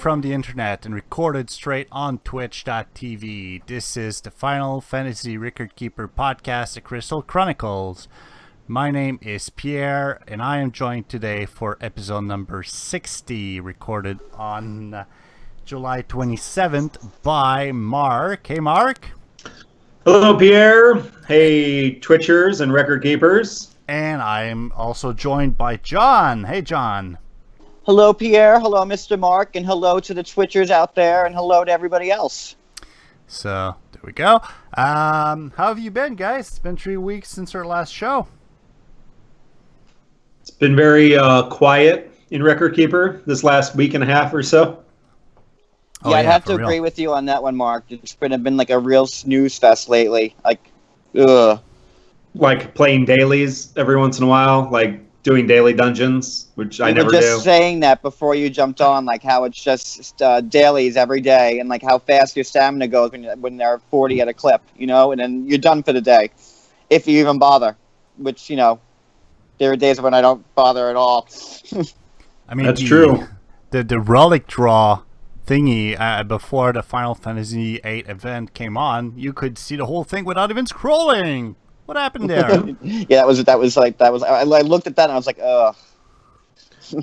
from the internet and recorded straight on twitch.tv. This is the Final Fantasy Record Keeper podcast, the Crystal Chronicles. My name is Pierre, and I am joined today for episode number 60, recorded on July 27th by Mark. Hey, Mark. Hello, Pierre. Hey, Twitchers and Record Keepers. And I am also joined by John. Hey, John. Hello, Pierre. Hello, Mr. Mark. And hello to the Twitchers out there. And hello to everybody else. So, there we go. How have you been, guys? It's been 3 weeks since our last show. It's been very quiet in Record Keeper this last week and a half or so. Yeah, I'd have to agree with you on that one, Mark. It's been like a real snooze fest lately. Like playing dailies every once in a while, like doing daily dungeons, which I never do. You were just saying that before you jumped on, like how it's just dailies every day, and like how fast your stamina goes when there are 40 at a clip, you know, and then you're done for the day, if you even bother. Which, you know, there are days when I don't bother at all. I mean, that's true. The relic draw thingy before the Final Fantasy VIII event came on, you could see the whole thing without even scrolling. What happened there? Yeah, that was. I looked at that and I was like, ugh.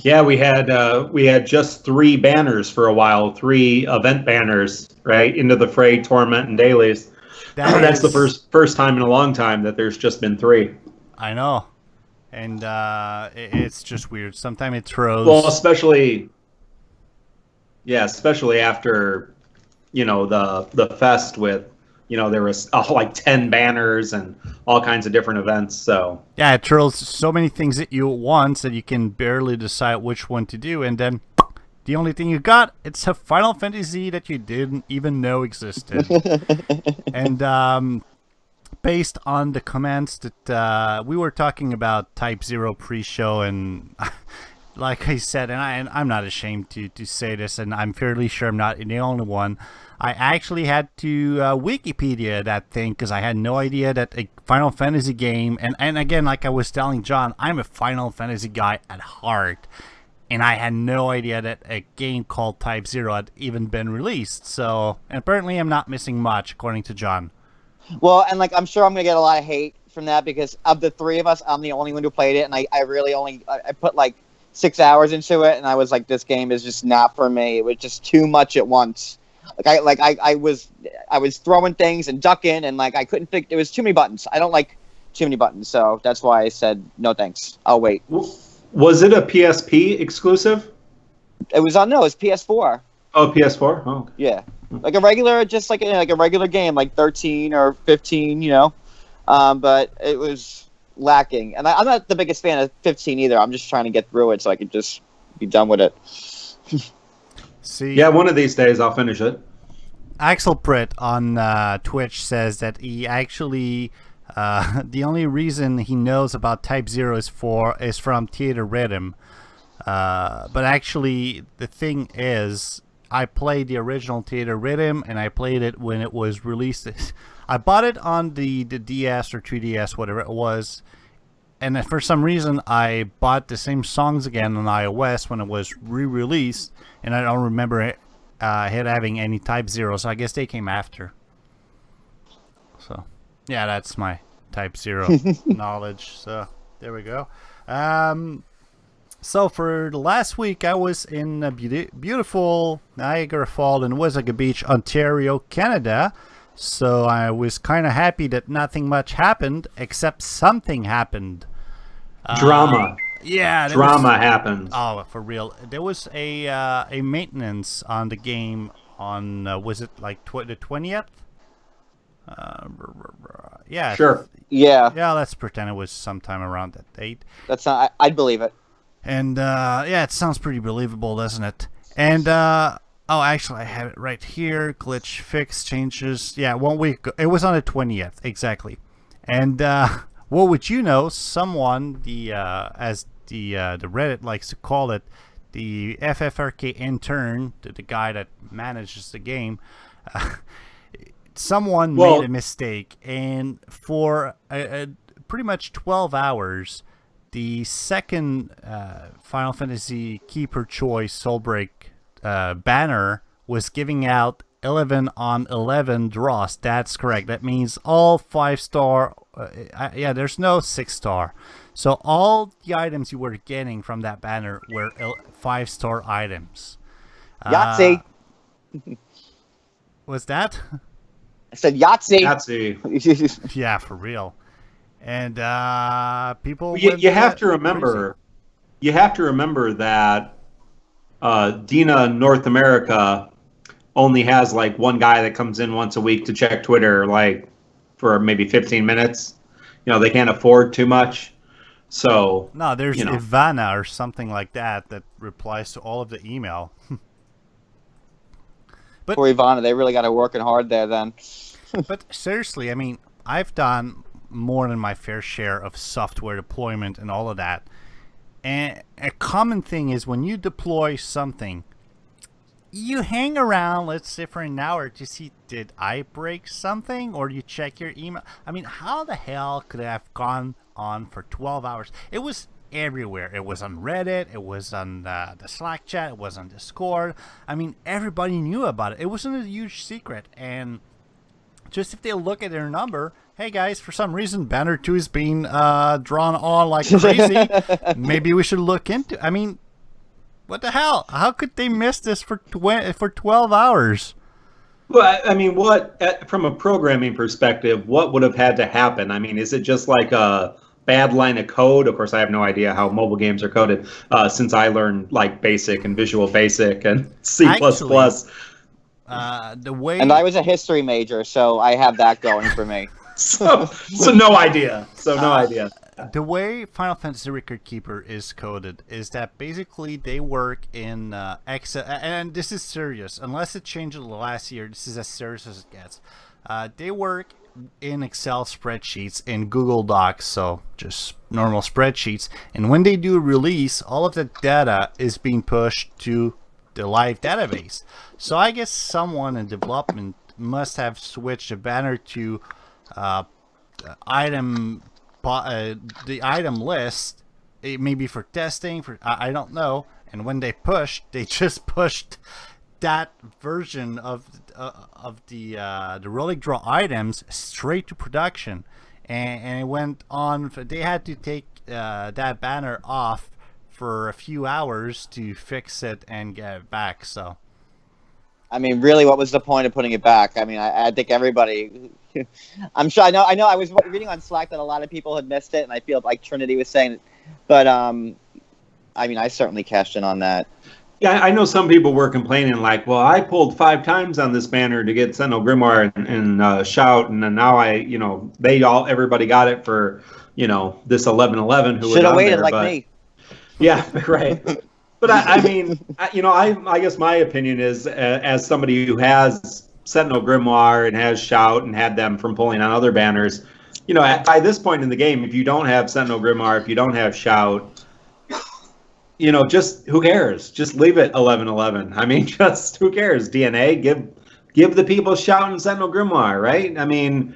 Yeah, we had just 3 banners for a while, 3 event banners, right, into the Fray, Torment, and dailies. That's the first time in a long time that there's just been 3. I know, and it's just weird. Sometimes it throws. Well, especially after, you know, the fest with. You know, there was like 10 banners and all kinds of different events. So yeah, it throws so many things at you at once that you can barely decide which one to do. And then the only thing you got, it's a Final Fantasy that you didn't even know existed. And based on the comments that we were talking about Type 0 pre-show, and like I said, and I'm not ashamed to say this, and I'm fairly sure I'm not the only one, I actually had to Wikipedia that thing because I had no idea that a Final Fantasy game, and again, like I was telling John, I'm a Final Fantasy guy at heart, and I had no idea that a game called Type 0 had even been released. So, and apparently I'm not missing much, according to John. Well, and like I'm sure I'm going to get a lot of hate from that because of the 3 of us, I'm the only one who played it, and I really only put like 6 hours into it, and I was like, this game is just not for me. It was just too much at once. I was throwing things and ducking, and like I couldn't think. It was too many buttons. I don't like too many buttons, so that's why I said no thanks. I'll wait. Was it a PSP exclusive? It was PS4. Oh, PS4. Oh, okay. Yeah, like a regular, just like a regular game, like 13 or 15, you know. But it was lacking, and I'm not the biggest fan of 15 either. I'm just trying to get through it so I could just be done with it. See, yeah, one of these days I'll finish it. Axel Pritt on Twitch says that he actually the only reason he knows about Type 0 is from Theater Rhythm. But actually, the thing is, I played the original Theater Rhythm, and I played it when it was released. I bought it on the DS or 3DS, whatever it was. And for some reason, I bought the same songs again on iOS when it was re-released, and I don't remember it having any Type 0, so I guess they came after. So, yeah, that's my Type 0 knowledge. So, there we go. So, for the last week, I was in beautiful Niagara Falls and Wasaga Beach, Ontario, Canada. So I was kind of happy that nothing much happened, except something happened. Drama. Yeah. Drama happened. Oh, for real. There was a maintenance on the game on, was it like the 20th? Yeah. Sure. Yeah. Yeah, let's pretend it was sometime around that date. That's not, I'd believe it. And, yeah, it sounds pretty believable, doesn't it? And, oh, actually, I have it right here. Glitch fix changes. Yeah, 1 week ago. It was on the 20th, exactly. And what would you know? Someone, as the Reddit likes to call it, the FFRK intern, the guy that manages the game, someone made a mistake, and for pretty much 12 hours, the second Final Fantasy Keeper choice, Soulbreak banner was giving out 11 on 11 draws. That's correct. That means all 5-star. Yeah, there's no 6-star. So all the items you were getting from that banner were 5-star items. Yahtzee. Was that? I said Yahtzee. Yahtzee. Yeah, for real. And people. You have to remember. Crazy. You have to remember that DeNA North America only has like one guy that comes in once a week to check Twitter, like for maybe 15 minutes. You know, they can't afford too much. So no, there's Ivana or something like that replies to all of the email. But for Ivana, they really got to working hard there then. But seriously, I mean, I've done more than my fair share of software deployment and all of that. And a common thing is when you deploy something, you hang around, let's say for an hour to see, did I break something? Or you check your email. I mean, how the hell could it have gone on for 12 hours? It was everywhere. It was on Reddit. It was on the Slack chat. It was on Discord. I mean, everybody knew about it. It wasn't a huge secret. And just if they look at their number, hey guys, for some reason, Banner 2 is being drawn on like crazy. Maybe we should look into. I mean, what the hell? How could they miss this for 12 hours? Well, I mean, from a programming perspective, what would have had to happen? I mean, is it just like a bad line of code? Of course, I have no idea how mobile games are coded since I learned like BASIC and Visual Basic and C++. The way, and I was a history major, so I have that going for me. so no idea. No idea. The way Final Fantasy Record Keeper is coded is that basically they work in Excel, and this is serious. Unless it changed in the last year, this is as serious as it gets. They work in Excel spreadsheets in Google Docs, so just normal spreadsheets. And when they do a release, all of the data is being pushed to the live database. So I guess someone in development must have switched the banner to the item list, maybe for testing, I don't know. And when they just pushed that version of the relic draw items straight to production, and it went on. They had to take that banner off for a few hours to fix it and get it back. So, I mean, really, what was the point of putting it back? I mean, I think everybody. I'm sure. I know. I was reading on Slack that a lot of people had missed it, and I feel like Trinity was saying it. But I mean, I certainly cashed in on that. Yeah, I know some people were complaining, like, well, I pulled 5 times on this banner to get Sentinel Grimoire and Shout, and then now everybody got it for, this 1111 who should have waited there, like me. Yeah, right. But I mean, I guess my opinion is, as somebody who has Sentinel Grimoire and has Shout and had them from pulling on other banners, by this point in the game, if you don't have Sentinel Grimoire, if you don't have Shout, just who cares? Just leave it 1111. I mean, just who cares? DeNA, give the people Shout and Sentinel Grimoire, right? I mean,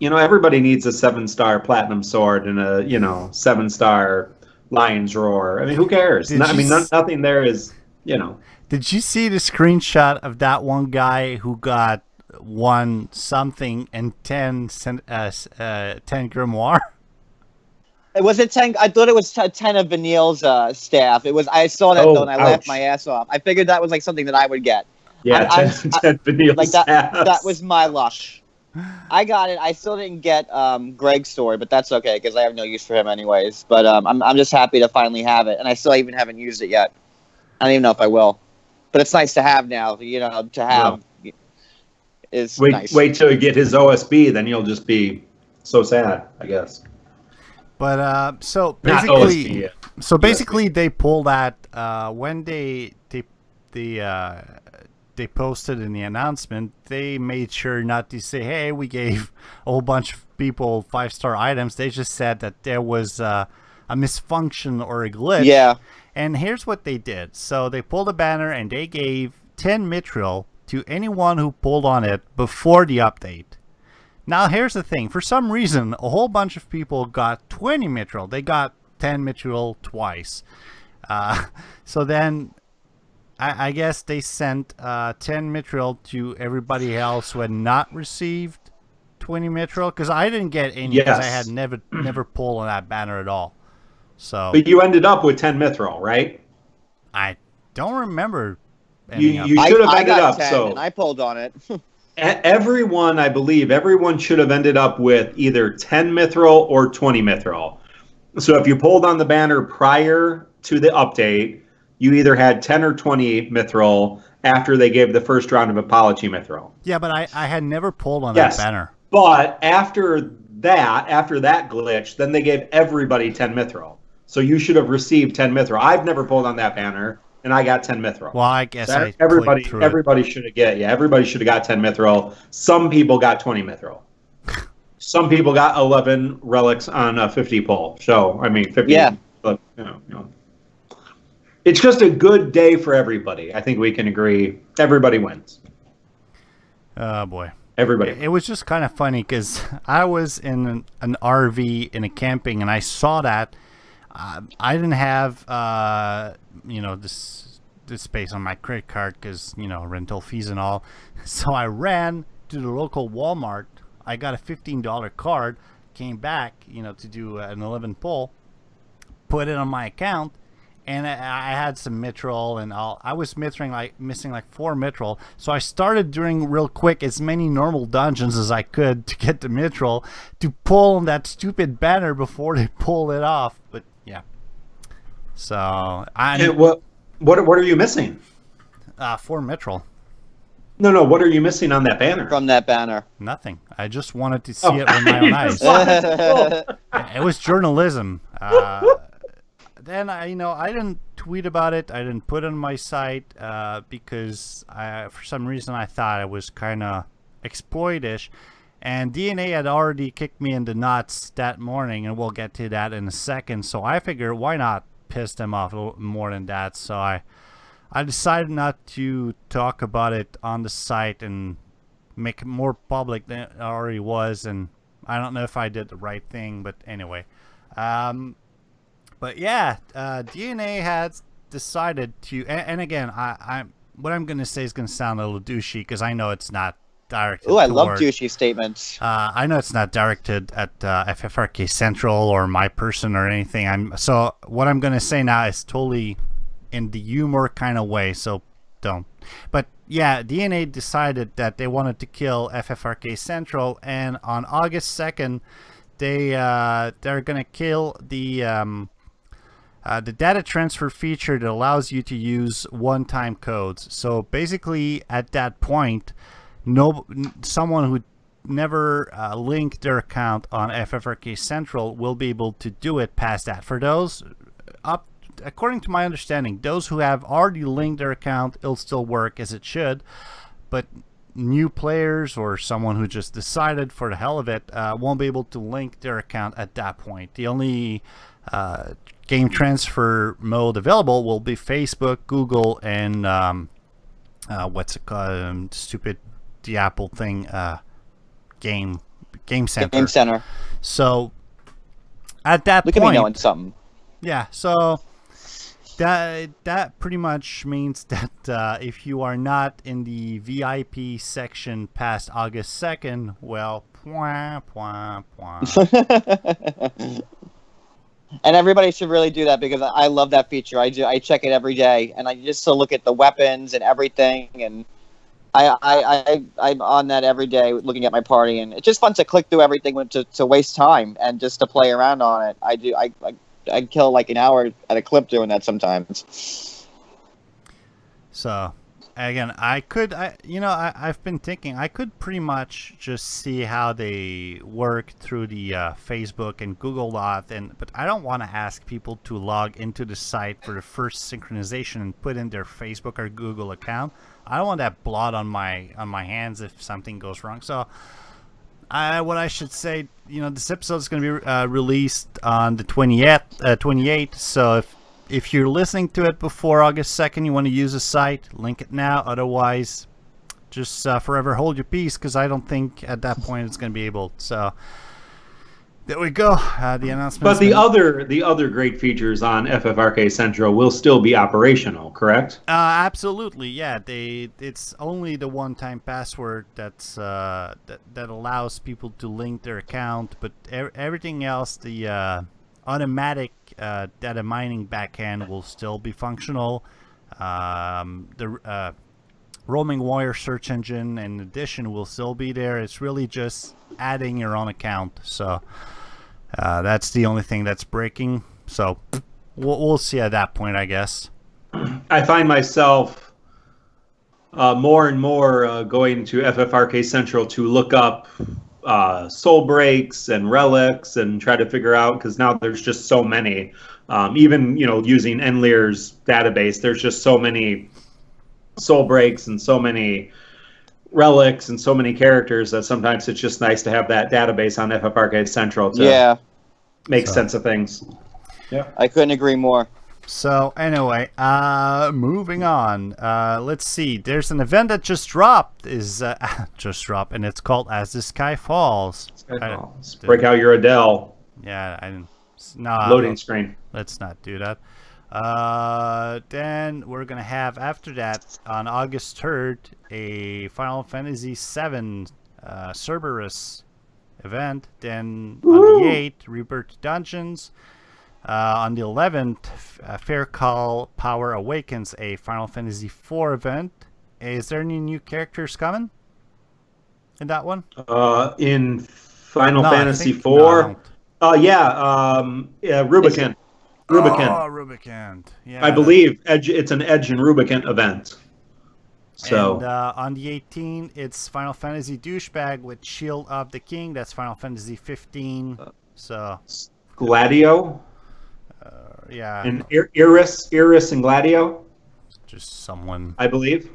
everybody needs a 7-star Platinum Sword and a 7-star Lion's Roar. I mean, who cares? Nothing there is, Did you see the screenshot of that one guy who got 1 something and 10 Grimoire? Was it 10? I thought it was 10 of Vanille's staff. It was. I saw that though, and I laughed my ass off. I figured that was like something that I would get. Yeah, 10 Vanille's like staff. That was my luck. I got it. I still didn't get Greg's sword, but that's okay because I have no is for him anyways. But I'm just happy to finally have it, and I still even haven't used it yet. I don't even know if I will, but it's nice to have now. To have is nice. Wait till you get his OSB, then you'll just be so sad, I guess. But so basically, they pulled that when they posted in the announcement. They made sure not to say, "Hey, we gave a whole bunch of people 5-star items." They just said that there was a misfunction or a glitch. Yeah. And here's what they did. So they pulled a banner and they gave 10 mithril to anyone who pulled on it before the update. Now, here's the thing. For some reason, a whole bunch of people got 20 mithril. They got 10 mithril twice. So then I guess they sent 10 mithril to everybody else who had not received 20 mithril, because I didn't get any because I had never pulled on that banner at all. So, but you ended up with 10 mithril, right? I don't remember. You should have ended up. 10 so and I pulled on it. everyone, I believe, everyone should have ended up with either 10 mithril or 20 mithril. So if you pulled on the banner prior to the update, you either had 10 or 20 mithril after they gave the first round of apology mithril. Yeah, but I had never pulled on that banner. But after that glitch, then they gave everybody 10 mithril. So you should have received 10 mithril. I've never pulled on that banner, and I got 10 mithril. Well, I guess so everybody should have everybody should have got 10 mithril. Some people got 20 mithril. Some people got 11 relics on a 50 pull. So, I mean, 50. Yeah. But, you know. It's just a good day for everybody. I think we can agree. Everybody wins. Oh, boy. Everybody. It was just kind of funny because I was in an RV in a camping, and I saw that. I didn't have, this space on my credit card because, rental fees and all. So I ran to the local Walmart. I got a $15 card, came back, to do an 11 pull, put it on my account, and I had some mithril and all. I was missing like 4 mithril, so I started doing real quick as many normal dungeons as I could to get the mithril to pull that stupid banner before they pull it off. But yeah, so what are you missing? 4 mithril. No. What are you missing on that banner? From that banner? Nothing. I just wanted to see it with my own eyes. It was journalism. Then I didn't tweet about it. I didn't put it on my site because for some reason I thought it was kind of exploitish, and DeNA had already kicked me in the nuts that morning, and we'll get to that in a second. So I figured, why not piss them off a little more than that? So I decided not to talk about it on the site and make it more public than it already was, and I don't know if I did the right thing, but anyway. But yeah, DeNA has decided to, and again, what I'm going to say is going to sound a little douchey because I know it's not directed. Ooh, I love douchey statements. I know it's not directed at FFRK Central or my person or anything. So what I'm going to say now is totally in the humor kind of way, so don't. But yeah, DeNA decided that they wanted to kill FFRK Central, and on August 2nd, they're going to kill the data transfer feature that allows you to use one-time codes. So basically, at that point, someone who never linked their account on FFRK Central will be able to do it past that. For those according to my understanding, those who have already linked their account, it'll still work as it should, but new players or someone who just decided for the hell of it won't be able to link their account at that point. The only game transfer mode available will be Facebook, Google, and what's it called? The Apple thing, Game Center. Game Center. So at that Look point, at me knowing something. Yeah. So that pretty much means that if you are not in the VIP section past August 2nd, well, And everybody should really do that because I love that feature. I check it every day, and I just to look at the weapons and everything, and I'm on that every day looking at my party, and it's just fun to click through everything to waste time and just to play around on it. I kill like an hour at a clip doing that sometimes. So again, I've been thinking I could pretty much just see how they work through the Facebook and Google lot, but I don't want to ask people to log into the site for the first synchronization and put in their Facebook or Google account. I don't want that blood on my hands if something goes wrong. So what I should say, this episode is going to be released on the 28th. So if you're listening to it before August 2nd, you want to use the site, link it now. Otherwise, just forever hold your peace, because I don't think at that point it's going to be able. So There we go. The announcement. But the other great features on FFRK Central will still be operational, correct? Absolutely, yeah. It's only the one-time password that allows people to link their account, but everything else, the automatic data mining backend will still be functional. The roaming wire search engine, in addition, will still be there. It's really just adding your own account. So that's the only thing that's breaking. So we'll see at that point, I guess. I find myself more and more going to FFRK Central to look up soul breaks and relics and try to figure out, because now there's just so many. Even using Enlir's database, there's just so many soul breaks and so many relics and so many characters that sometimes it's just nice to have that database on FFRK Central to make sense of things. Yeah, I couldn't agree more. So anyway, moving on. Let's see. There's an event that just dropped. And it's called As the Sky Falls. Break out your Adele. Yeah, I didn't. Loading screen. Let's not do that. Then we're gonna have, after that, on August 3rd, a Final Fantasy VII Cerberus event. Then on the 8th, Rebirth Dungeons. On the 11th, Fair Call Power Awakens, a Final Fantasy IV event. Is there any new characters coming in that one? In Final Fantasy IV? Rubicon. Rubicon. Oh, Rubicon. Yeah. I believe it's an Edge and Rubicon event. So and on the 18th, it's Final Fantasy Douchebag with Shield of the King. That's Final Fantasy 15. So Gladio. Yeah. And Iris and Gladio. Just someone, I believe.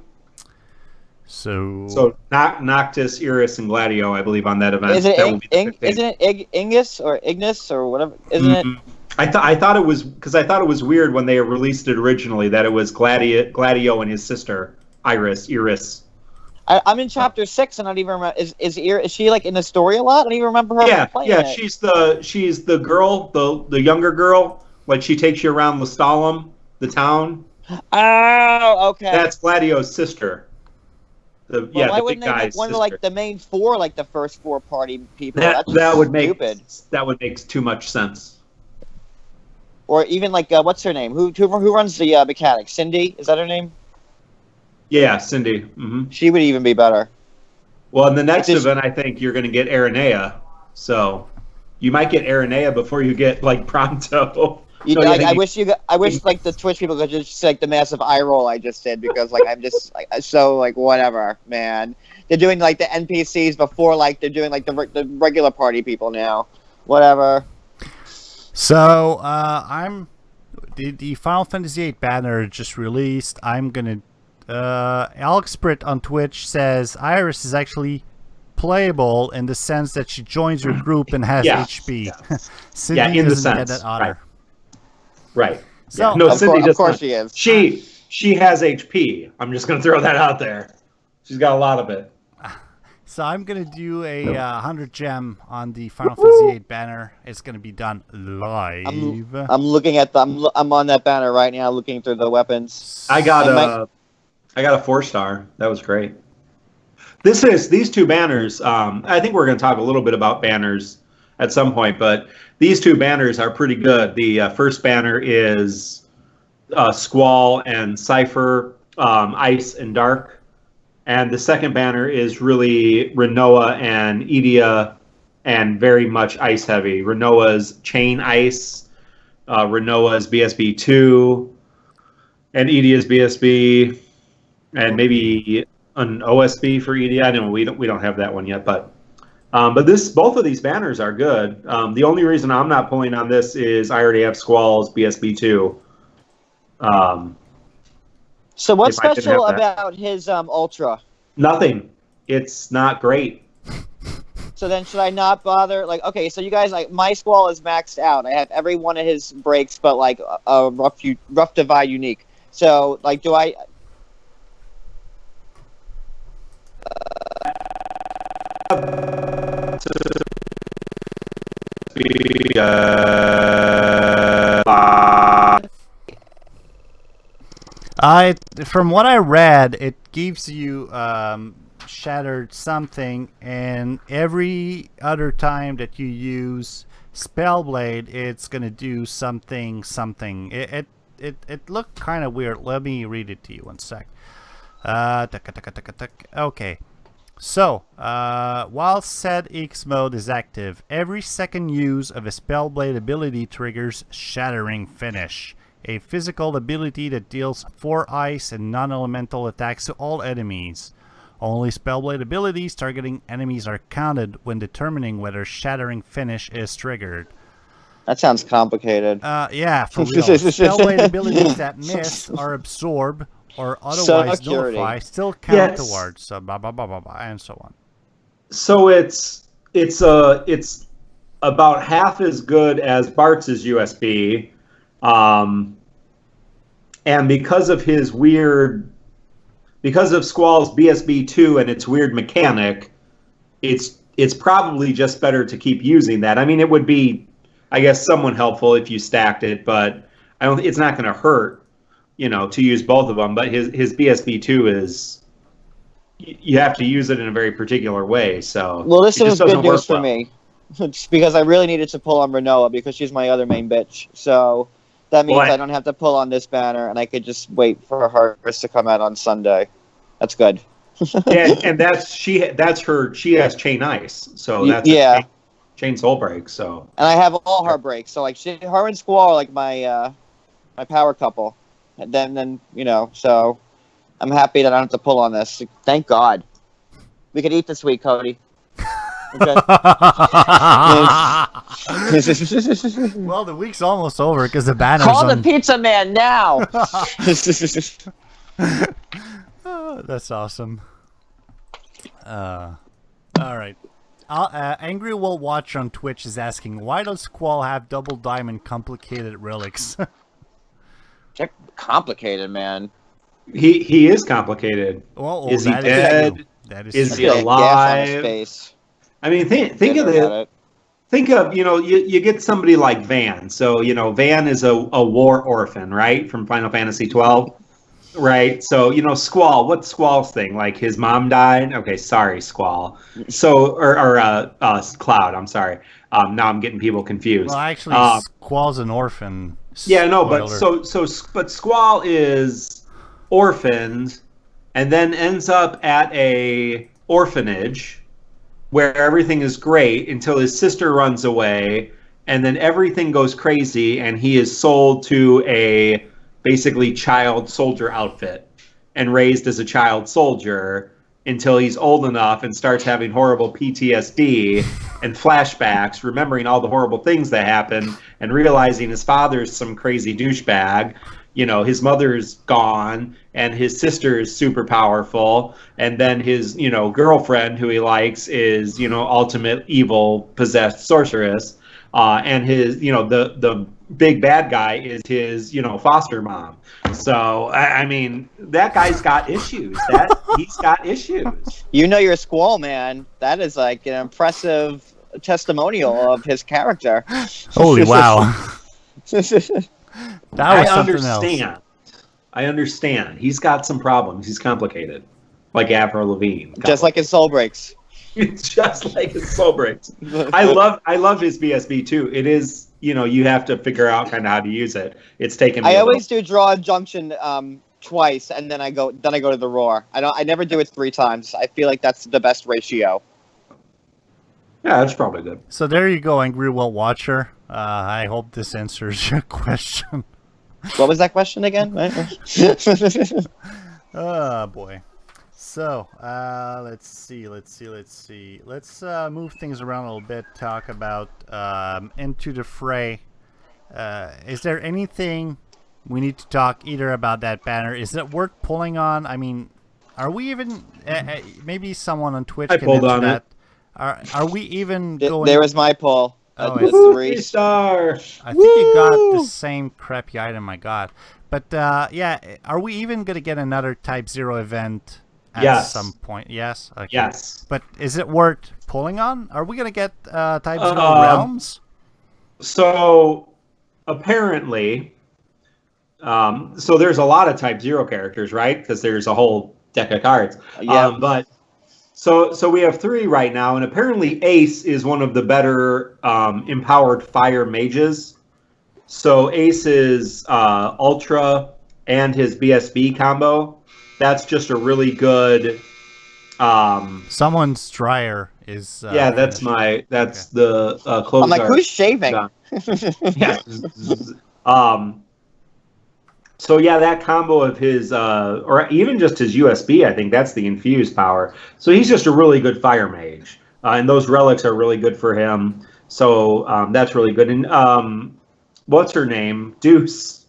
So Noctis, Iris, and Gladio, I believe, on that event. Isn't it Ingus or Ignis or whatever? Isn't it? I thought it was, because I thought it was weird when they released it originally that it was Gladio and his sister Iris. I'm in chapter 6 and I don't even remember. Is she like in the story a lot? I don't even remember her playing it. She's the girl, the younger girl. Like, she takes you around Lestalem, the town. Oh, okay. That's Gladio's sister. Why wouldn't they make one of like the main four, like the first four party people? That would make stupid. That would make too much sense. Or even like what's her name? Who runs the mechanics? Cindy, is that her name? Yeah, Cindy. Mm-hmm. She would even be better. Well, in the next event, I think you're going to get Aranea. So you might get Aranea before you get like Pronto. I wish like the Twitch people could just see like the massive eye roll I just did, because like I'm just like so like whatever, man. They're doing like the NPCs before like they're doing like the regular party people now. Whatever. So the Final Fantasy VIII banner just released. I'm gonna Alex Britt on Twitch says Iris is actually playable in the sense that she joins your group and has HP. Cindy in the doesn't sense. get that honor. Right. So Cindy does. Of course she is. She has HP. I'm just going to throw that out there. She's got a lot of it. So I'm going to do a 100 gem on the Final Fantasy VIII banner. It's going to be done live. I'm looking at I'm on that banner right now, looking through the weapons. I got a 4-star. That was great. These two banners. I think we're going to talk a little bit about banners at some point, but these two banners are pretty good. The first banner is Squall and Cypher, Ice and Dark. And the second banner is really Renoa and Edea, and very much ice heavy. Renoa's Chain Ice, Renoa's BSB 2, and Edea's BSB, and maybe an OSB for Edea. I know we don't have that one yet, but both of these banners are good. The only reason I'm not pulling on this is I already have Squall's BSB 2. So what's special about his Ultra? Nothing. It's not great. So then should I not bother? Like, okay, so you guys, like, my Squall is maxed out. I have every one of his breaks but like a rough divide unique. So like, do I... From what I read, it gives you shattered something, and every other time that you use Spellblade, it's gonna do something. It looked kind of weird. Let me read it to you one sec. Okay. So, while said X mode is active, every second use of a Spellblade ability triggers Shattering Finish, a physical ability that deals 4 ice and non-elemental attacks to all enemies. Only Spellblade abilities targeting enemies are counted when determining whether Shattering Finish is triggered. That sounds complicated. Yeah, for real. Spellblade abilities that miss or absorb or otherwise nullify still count towards, so blah blah blah blah blah, and so on. So it's about half as good as Bart's USB, and because of Squall's BSB2 and its weird mechanic, it's probably just better to keep using that. I mean, it would be, I guess, somewhat helpful if you stacked it, but it's not going to hurt, to use both of them. But his BSB2 is, you have to use it in a very particular way. So well, this is good news for me, because I really needed to pull on Renoa because she's my other main bitch. So that means I don't have to pull on this banner, and I could just wait for Harvest to come out on Sunday. That's good. Yeah, and she has Chain Ice, so that's Chain Soul Break. So and I have all her breaks. So like her and Squall are like my power couple. And then so I'm happy that I don't have to pull on this. Thank God. We could eat this week, Cody. Okay. Well, the week's almost over because the banner's Call the pizza man now. Oh, that's awesome. All right. Angry World Watcher on Twitch is asking, why does Squall have double diamond complicated relics? Complicated, man. He is complicated. Well, is he dead? Is he alive? I mean, think of it. Think of, you get somebody like Van. So, Van is a war orphan, right? From Final Fantasy 12, right? So, Squall, what's Squall's thing? Like his mom died? Okay, sorry, Squall. So, or Cloud, I'm sorry. Now I'm getting people confused. Well, actually, Squall's an orphan. Yeah, no, but but Squall is orphaned and then ends up at a orphanage where everything is great until his sister runs away, and then everything goes crazy and he is sold to a basically child soldier outfit and raised as a child soldier until he's old enough and starts having horrible PTSD and flashbacks, remembering all the horrible things that happened and realizing his father's some crazy douchebag. His mother's gone and his sister is super powerful. And then his, girlfriend who he likes is, ultimate evil possessed sorceress. And his, the big bad guy is his, foster mom. So, I mean, that guy's got issues. He's got issues. Your Squall, man. That is like an impressive testimonial of his character. Holy wow. That was something else. I understand. He's got some problems. He's complicated. Like Avril Lavigne. Just like his soul breaks. It's just like his soul breaks. I love his BSB too. It is, you have to figure out kind of how to use it. It's taken me I always do draw a junction twice, and then I go to the roar. I never do it 3 times. I feel like that's the best ratio. Yeah, that's probably good. So there you go, Angry World Watcher. I hope this answers your question. What was that question again? Oh boy. So let's see. Let's move things around a little bit. Talk about Into the Fray. Is there anything we need to talk either about that banner? Is it worth pulling on? I mean, are we even? Maybe someone on Twitch can answer that. Are we even going? There is my pull. Oh, it's 3-star. I think you got the same crappy item I got. But yeah, are we even going to get another Type 0 event at some point? Yes? Okay. Yes. But is it worth pulling on? Are we going to get Type 0 Realms? So apparently, so there's a lot of Type 0 characters, right? Because there's a whole deck of cards. Yeah. But so we have 3 right now, and apparently Ace is one of the better empowered fire mages. So Ace's Ultra and his BSB combo, that's just a really good. Someone's dryer is. Yeah, that's finished. the clothes. I'm like, who's shaving? Yeah. So yeah, that combo of his, or even just his USB, I think that's the infused power. So he's just a really good fire mage, and those relics are really good for him. So that's really good. And what's her name? Deuce.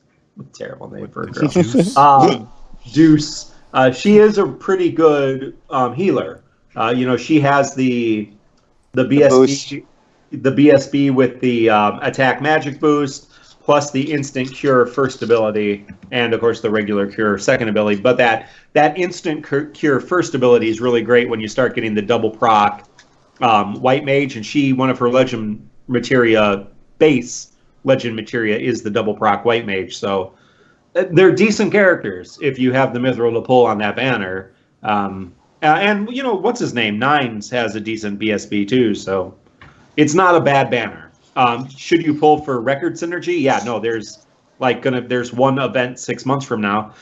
Terrible name for a girl. Deuce. She is a pretty good healer. She has the BSB with the attack magic boost, plus the instant cure first ability, and of course the regular cure second ability. But that instant cure first ability is really great when you start getting the double proc white mage, and one of her legend materia base legend materia is the double proc white mage. So they're decent characters if you have the mithril to pull on that banner. And what's his name? Nines has a decent BSB too, so it's not a bad banner. Should you pull for record synergy? Yeah, no, there's one event 6 months from now,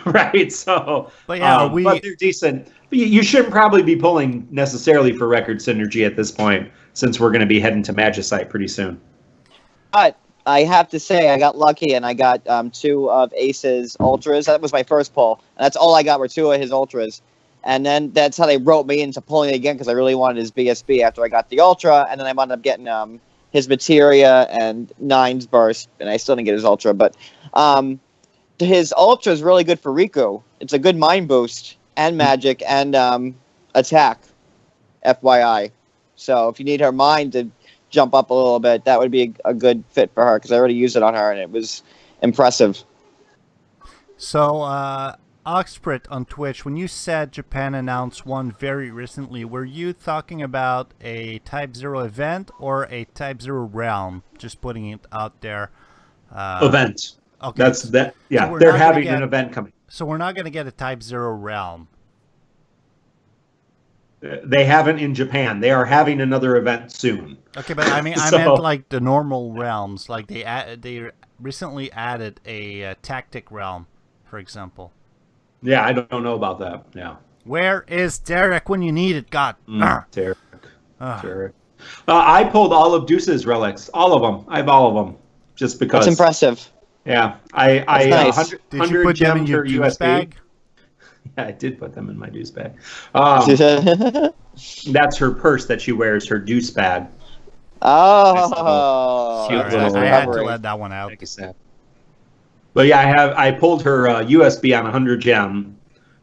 right? So, but they're decent. But you shouldn't probably be pulling necessarily for record synergy at this point, since we're going to be heading to Magicite pretty soon. But I have to say, I got lucky and I got 2 of Ace's Ultras. That was my first pull. And that's all I got were 2 of his Ultras. And then that's how they wrote me into pulling it again, because I really wanted his BSB after I got the Ultra. And then I wound up getting his Materia and Nine's Burst. And I still didn't get his Ultra. But his Ultra is really good for Riku. It's a good mind boost and magic and attack, FYI. So if you need her mind to jump up a little bit, that would be a good fit for her, because I already used it on her and it was impressive. So, Oxprit on Twitch, when you said Japan announced one very recently, were you talking about a Type 0 event or a Type 0 realm? Just putting it out there. Event. Okay. That's that. Yeah, So they're having an event coming. So we're not going to get a Type 0 realm. They haven't in Japan. They are having another event soon. Okay, but I mean, I meant like the normal realms. Like they recently added a tactic realm, for example. Yeah, I don't know about that. Yeah. Where is Derek when you need it? God. Derek. Derek. I pulled all of Deuce's relics. All of them. I have all of them. Just because. That's impressive. Yeah. Nice. Did you put them in your juice bag? Yeah, I did put them in my deuce bag. That's her purse that she wears, her deuce bag. Oh. I had to let that one out. But yeah, I pulled her USB on 100 gem,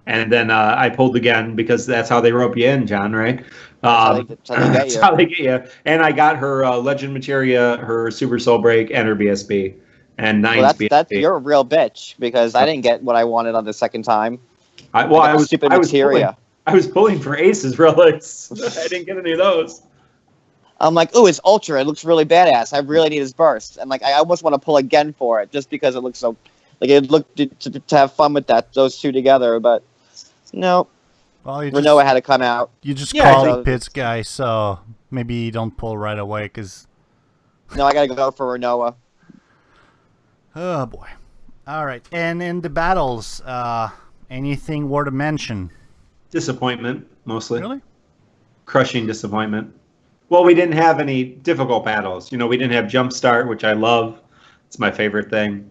and then I pulled again because that's how they rope you in, John, right? That's how they get you. And I got her Legend Materia, her Super Soul Break, and her BSB. And BSB. You're a real bitch, because I didn't get what I wanted on the second time. I was pulling for Ace's relics. I didn't get any of those. I'm like, ooh, his Ultra. It looks really badass. I really need his Burst. And like, I almost want to pull again for it, just because it looks so, like, it looked to have fun with those 2 together. But no, well, Renoa had to come out. You just called the Pitts guy, so maybe you don't pull right away, because. No, I gotta go for Renoa. Oh boy. All right, and in the battles, anything worth a mention? Disappointment, mostly. Really? Crushing disappointment. Well, we didn't have any difficult battles. We didn't have Jumpstart, which I love. It's my favorite thing.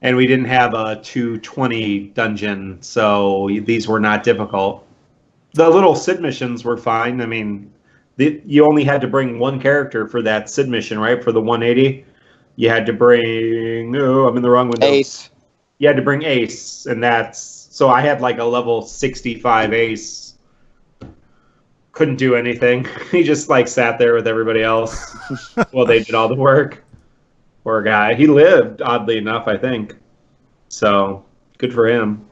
And we didn't have a 220 dungeon, so these were not difficult. The little Sid missions were fine. I mean, you only had to bring 1 character for that Sid mission, right? For the 180. You had to bring... No, I'm in the wrong window. Ace. You had to bring Ace, and that's... So I had like a level 65 Ace. Couldn't do anything. He just like sat there with everybody else while they did all the work. Poor guy. He lived, oddly enough, I think. So, good for him.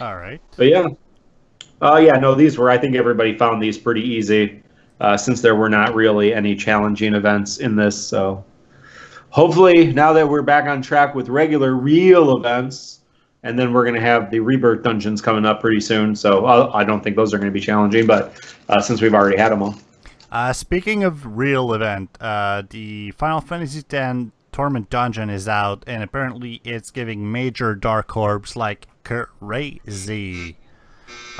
All right. But yeah. I think everybody found these pretty easy, since there were not really any challenging events in this, so... hopefully now that we're back on track with regular real events, and then we're going to have the rebirth dungeons coming up pretty soon. So I don't think those are going to be challenging, but since we've already had them all. Speaking of real event, the Final Fantasy X Torment dungeon is out, and apparently it's giving Major Dark Orbs like crazy.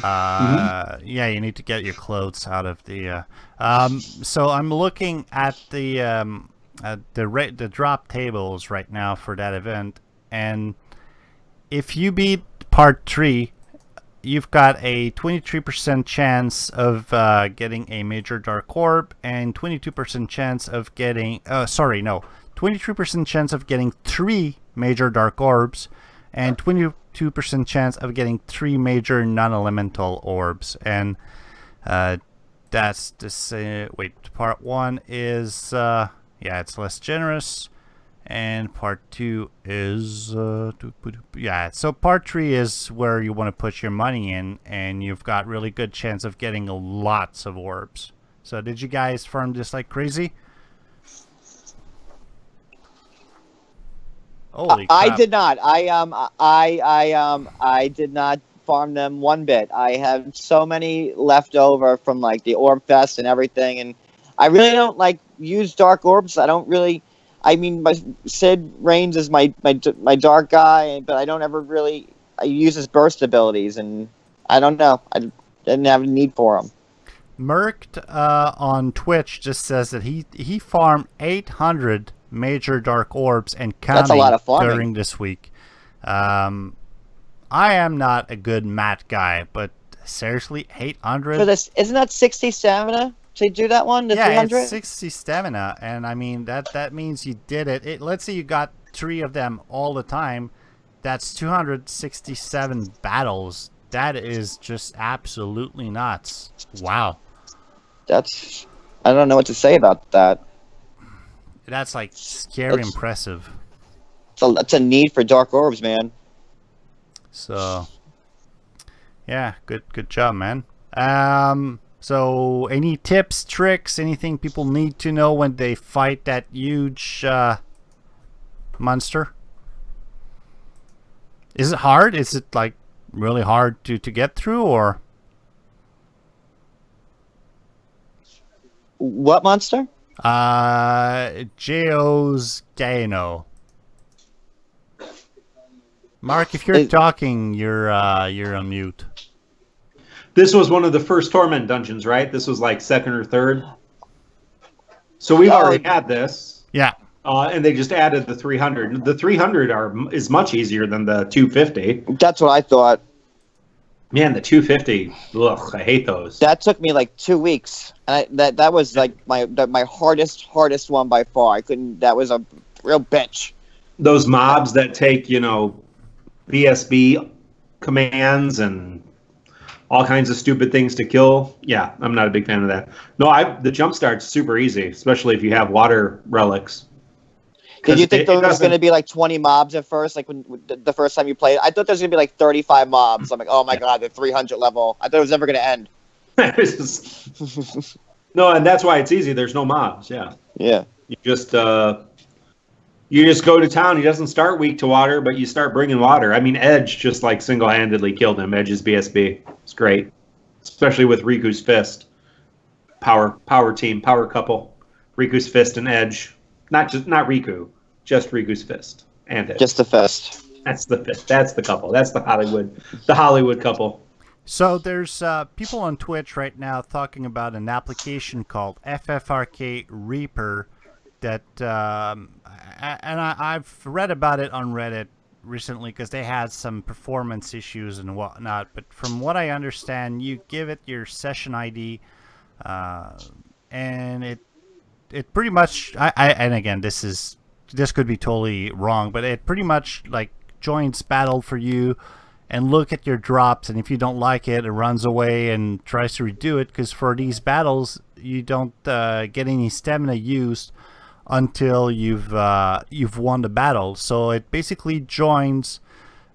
Yeah, you need to get your clothes out of the. So I'm looking at the drop tables right now for that event, and if you beat part 3, you've got a 23% chance of getting a Major Dark Orb, and 22% chance of getting 23% chance of getting 3 Major Dark Orbs, and 22% chance of getting 3 Major Non-Elemental Orbs. And that's the part 1 is it's less generous, and part 2 is so part 3 is where you want to put your money in, and you've got really good chance of getting lots of orbs. So did you guys farm this like crazy? Holy crap. I did not. I did not farm them one bit. I have so many left over from like the Orb Fest and everything, and I really don't like use Dark Orbs. I don't really. I mean, my Sid Reigns is my dark guy, but I don't ever really. I use his burst abilities, and I don't know. I didn't have a need for them. Merked on Twitch just says that he farmed 800 Major Dark Orbs and counting. That's a lot of farming during this week. I am not a good math guy, but seriously, 800 for this, isn't that 60 stamina to do that one? The 300? It's 60 stamina, and I mean that means you did it. Let's say you got 3 of them all the time. That's 267 battles. That is just absolutely nuts. Wow. I don't know what to say about that. That's like scary impressive. That's a need for Dark Orbs, man. So, yeah, good job, man. So any tips, tricks, anything people need to know when they fight that huge monster? Is it hard? Is it like really hard to get through, or? What monster? Geo's Gano. Mark, if you're talking, you're on mute. This was one of the first Torment dungeons, right? This was like second or third. So we've already had this. Yeah. And they just added the 300. The 300 is much easier than the 250. That's what I thought. Man, the 250. Ugh, I hate those. That took me like 2 weeks. And that was like my hardest one by far. I couldn't. That was a real bitch. Those mobs that take BSB commands and all kinds of stupid things to kill. Yeah, I'm not a big fan of that. No, the jump start's super easy, especially if you have water relics. Did you think there was going to be like 20 mobs at first, like when the first time you played? I thought there was going to be like 35 mobs. I'm like, oh my god, the 300 level. I thought it was never going to end. No, and that's why it's easy. There's no mobs. Yeah. Yeah. You just go to town. He doesn't start weak to water, but you start bringing water. I mean, Edge just like single-handedly killed him. Edge's BSB. It's great, especially with Riku's Fist. Power team, power couple. Riku's Fist and Edge. Not Riku, just Riku's Fist and Edge. Just the fist. That's the fist. That's the couple. That's the Hollywood couple. So there's people on Twitch right now talking about an application called FFRK Reaper that, and I've read about it on Reddit recently because they had some performance issues and whatnot. But from what I understand, you give it your session ID, and it pretty much, and again, this could be totally wrong, but it pretty much like joins battle for you and look at your drops, and if you don't like it, it runs away and tries to redo it, because for these battles, you don't get any stamina used until you've won the battle. So it basically joins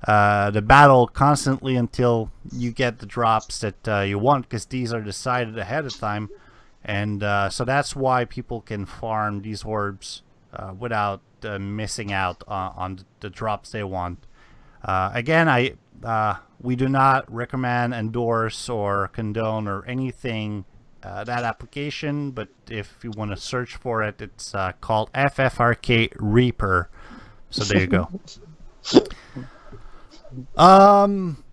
the battle constantly until you get the drops that you want, because these are decided ahead of time. And so that's why people can farm these orbs without missing out on the drops they want. Again, we do not recommend, endorse, or condone or anything that application, but if you want to search for it, it's called FFRK Reaper. So there you go.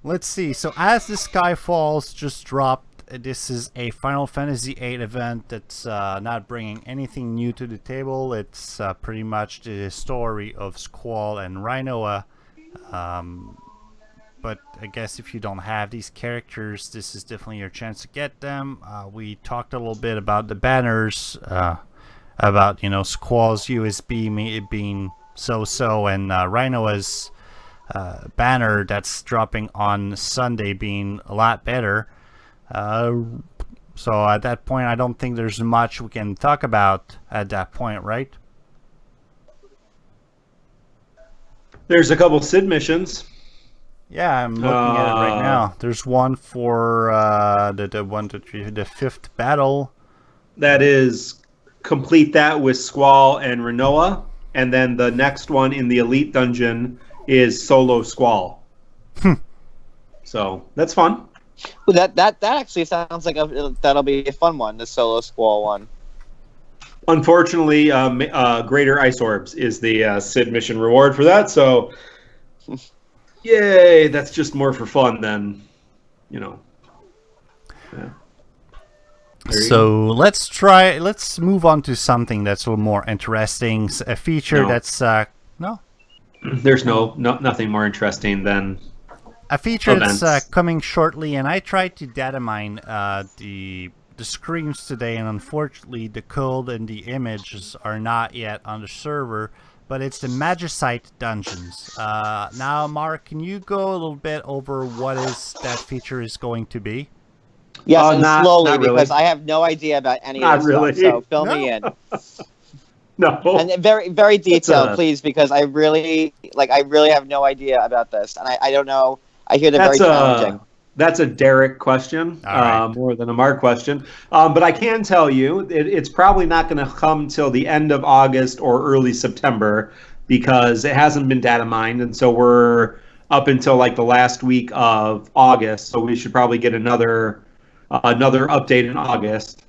Let's see. So As the Sky Falls just dropped. This is a Final Fantasy VIII event that's not bringing anything new to the table. It's pretty much the story of Squall and Rhinoa. But I guess if you don't have these characters, this is definitely your chance to get them. We talked a little bit about the banners, about Squall's USB being so-so, and Rhinoa's banner that's dropping on Sunday being a lot better. So at that point, I don't think there's much we can talk about at that point, right? There's a couple Sid missions. Yeah, I'm looking at it right now. There's one for the fifth battle. That is complete that with Squall and Renoa, and then the next one in the Elite Dungeon is solo Squall. So that's fun. Well, that actually sounds like that'll be a fun one, the solo Squall one. Unfortunately, Greater Ice Orbs is the Sid mission reward for that, so yay, that's just more for fun than, Yeah. So let's move on to something that's a little more interesting. A feature that's no? There's nothing more interesting than a feature events. That's coming shortly, and I tried to data mine the screens today, and unfortunately the code and the images are not yet on the server, but it's the Magicite dungeons. Now, Mark, can you go a little bit over what that feature is going to be? Yes, slowly, not really. because I have no idea about any Not of this really. stuff, so fill me in. No. And very, very detailed, please, because I really have no idea about this, and I don't know. I hear they're very challenging. That's a Derek question, more than a Mark question. But I can tell you it's probably not going to come till the end of August or early September because it hasn't been data mined, and so we're up until like the last week of August. So we should probably get another update in August,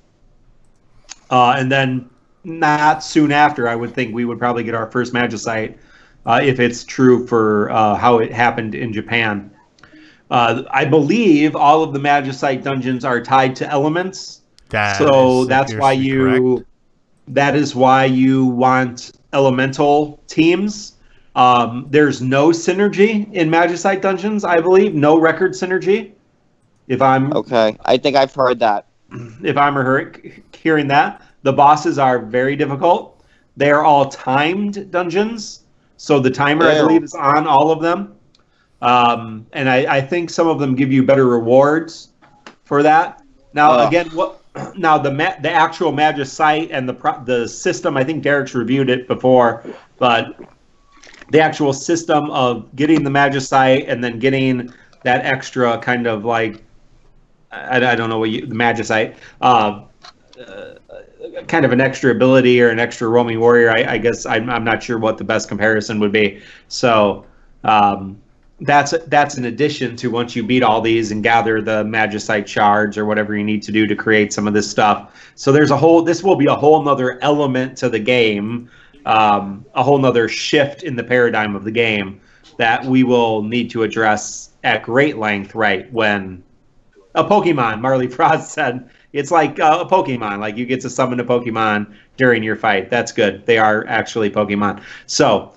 and then not soon after, I would think we would probably get our first Magicite if it's true for how it happened in Japan. I believe all of the Magicite dungeons are tied to elements, that is why you want elemental teams. There's no synergy in Magicite dungeons, I believe, no record synergy. Okay, I think I've heard that. If I'm hearing that, the bosses are very difficult. They are all timed dungeons, so the timer, I believe, is on all of them. And I think some of them give you better rewards for that. Now, again, the actual Magicite and the system, I think Derek's reviewed it before, but the actual system of getting the Magicite and then getting that extra kind of like, I don't know the Magicite, kind of an extra ability or an extra roaming warrior. I guess I'm not sure what the best comparison would be. So, that's an addition to once you beat all these and gather the Magicite shards or whatever you need to do to create some of this stuff. So this will be a whole nother element to the game, a whole nother shift in the paradigm of the game that we will need to address at great length, right? When a Pokemon, Marley Frost said, it's like a Pokemon, like you get to summon a Pokemon during your fight. That's good. They are actually Pokemon. So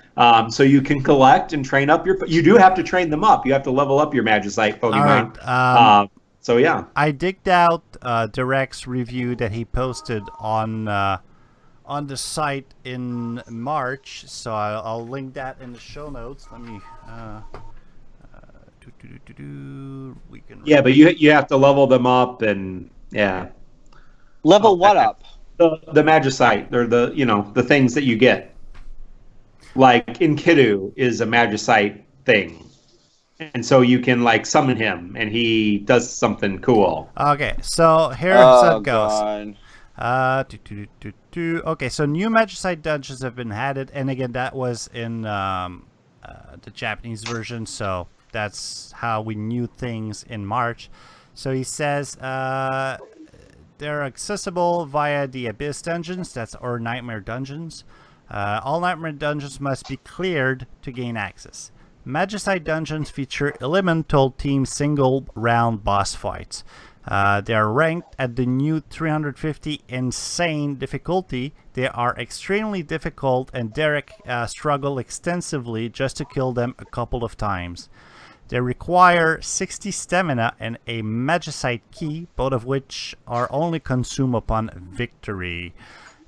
you can collect and train up you do have to train them up. You have to level up your Magicite Pokemon. All right. So yeah. I digged out Derek's review that he posted on the site in March, so I'll link that in the show notes. Let me we can. Yeah, but you have to level them up and yeah. Level what up? The Magicite, or the things that you get. Like Enkidu is a Magicite thing, and so you can like summon him, and he does something cool. Okay, so here's how it goes. Okay, so new Magicite dungeons have been added, and again, that was in the Japanese version, so that's how we knew things in March. So he says they're accessible via the Abyss dungeons, or Nightmare dungeons. All Nightmare dungeons must be cleared to gain access. Magicite dungeons feature elemental team single round boss fights. They are ranked at the new 350 insane difficulty. They are extremely difficult, and Derek struggled extensively just to kill them a couple of times. They require 60 stamina and a Magicite key, both of which are only consumed upon victory.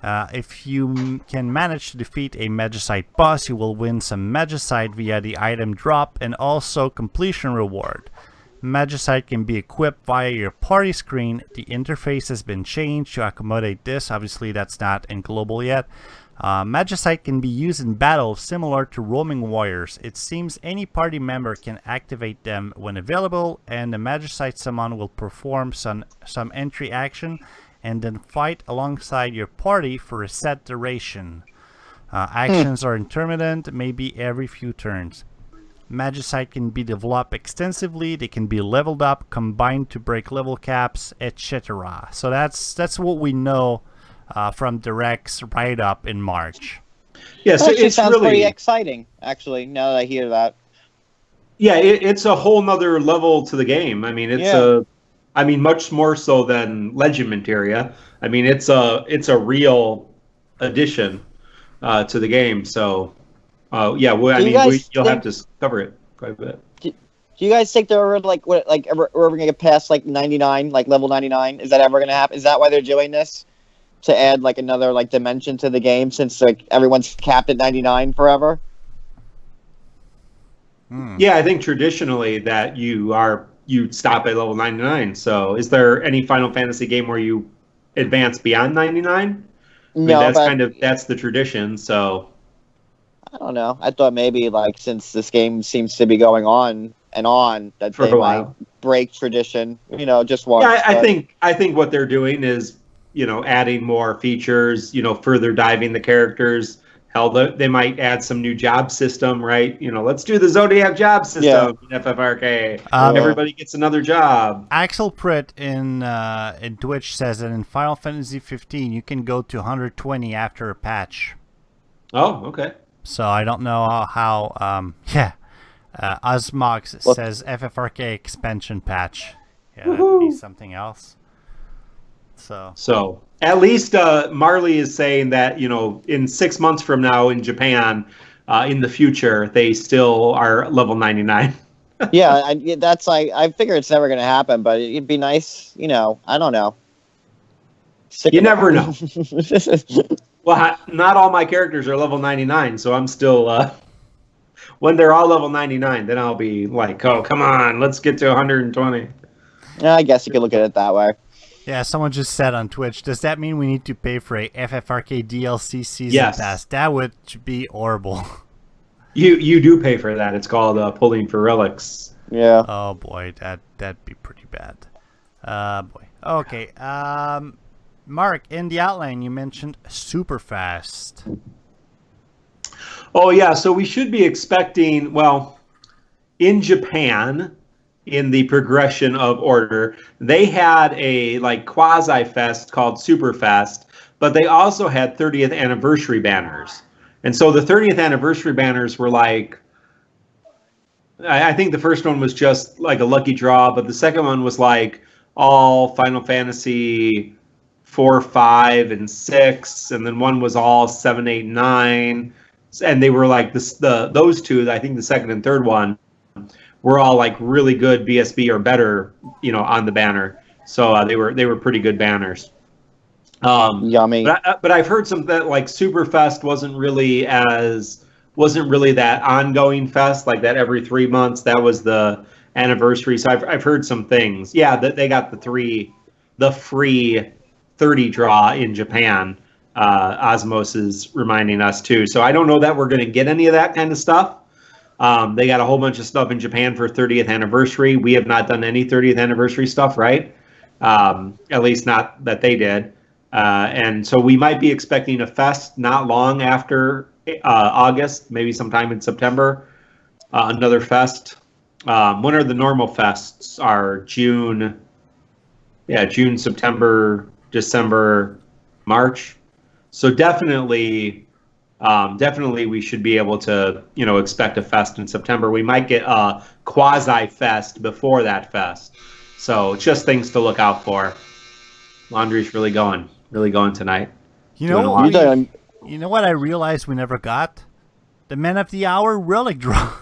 If you can manage to defeat a Magicite boss, you will win some Magicite via the item drop and also completion reward. Magicite can be equipped via your party screen. The interface has been changed to accommodate this. Obviously, that's not in global yet. Magicite can be used in battle similar to roaming warriors. It seems any party member can activate them when available, and the Magicite summon will perform some entry action and then fight alongside your party for a set duration. Actions are intermittent, maybe every few turns. Magicite can be developed extensively. They can be leveled up, combined to break level caps, etc. So that's what we know from Direct's write-up in March. Yeah, so it sounds pretty exciting, actually, now that I hear that. Yeah, it's a whole nother level to the game. I mean, much more so than Legend Materia. I mean, it's a real addition to the game. So, you'll have to cover it quite a bit. Do you guys think they're ever going to get past like 99, like level 99? Is that ever going to happen? Is that why they're doing this? To add like another like dimension to the game, since like everyone's capped at 99 forever. Yeah, I think traditionally that you stop at level 99. So, is there any Final Fantasy game where you advance beyond 99? No, that's the tradition. So, I don't know. I thought maybe like since this game seems to be going on and on, that for they might break tradition. Just once. Yeah, I think what they're doing is, adding more features, further diving the characters. Hell, they might add some new job system, right? Let's do the Zodiac job system in FFRK. Everybody gets another job. Axel Pritt in Twitch says that in Final Fantasy 15 you can go to 120 after a patch. Oh, okay. So I don't know how Osmox says FFRK expansion patch. Yeah, that'd be something else. So at least Marley is saying that, in 6 months from now in Japan, in the future, they still are level 99. Yeah, I figure it's never going to happen, but it'd be nice, I don't know. You never know. Well, not all my characters are level 99, so I'm still, when they're all level 99, then I'll be like, oh, come on, let's get to 120. Yeah, I guess you could look at it that way. Yeah, someone just said on Twitch, does that mean we need to pay for a FFRK DLC season pass? That would be horrible. You do pay for that. It's called pulling for relics. Yeah. Oh boy, that'd be pretty bad. Boy. Okay. Mark, in the outline you mentioned super fast. Oh yeah, so we should be expecting, in Japan, in the progression of order, they had a quasi fest called Super Fest, but they also had 30th anniversary banners. And so the 30th anniversary banners were I think the first one was just like a lucky draw, but the second one was all Final Fantasy 4, 5, and 6, and then one was all 7, 8, 9, and they were those two. I think the second and third one were all really good BSB or better, on the banner. So they were pretty good banners. Yummy. But I've heard some that Superfest wasn't really that ongoing fest, like that every 3 months. That was the anniversary. So I've heard some things. Yeah, that they got the free 30 draw in Japan. Osmos is reminding us too. So I don't know that we're going to get any of that kind of stuff. They got a whole bunch of stuff in Japan for 30th anniversary. We have not done any 30th anniversary stuff, right? At least not that they did. And so we might be expecting a fest not long after August, maybe sometime in September. Another fest. When are the normal fests? Are June, September, December, March. So definitely we should be able to, expect a fest in September. We might get a quasi fest before that fest. So just things to look out for. Laundry's really going tonight. You know what I realized we never got? The Man of the Hour relic draw.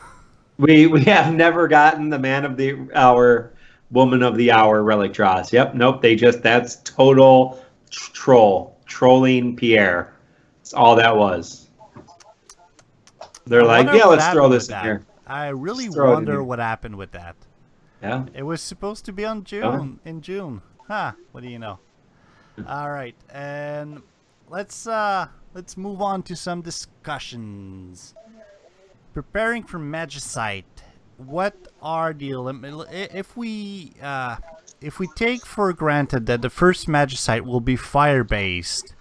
We have never gotten the Man of the Hour, Woman of the Hour relic draws. Yep, nope. That's total trolling Pierre. That's all that was. They're like, yeah, let's throw this in here. I really wonder what happened with that. Yeah, it was supposed to be in June. What do you know? All right, and let's move on to some discussions. Preparing for Magicite, what are the if we take for granted that the first Magicite will be fire based,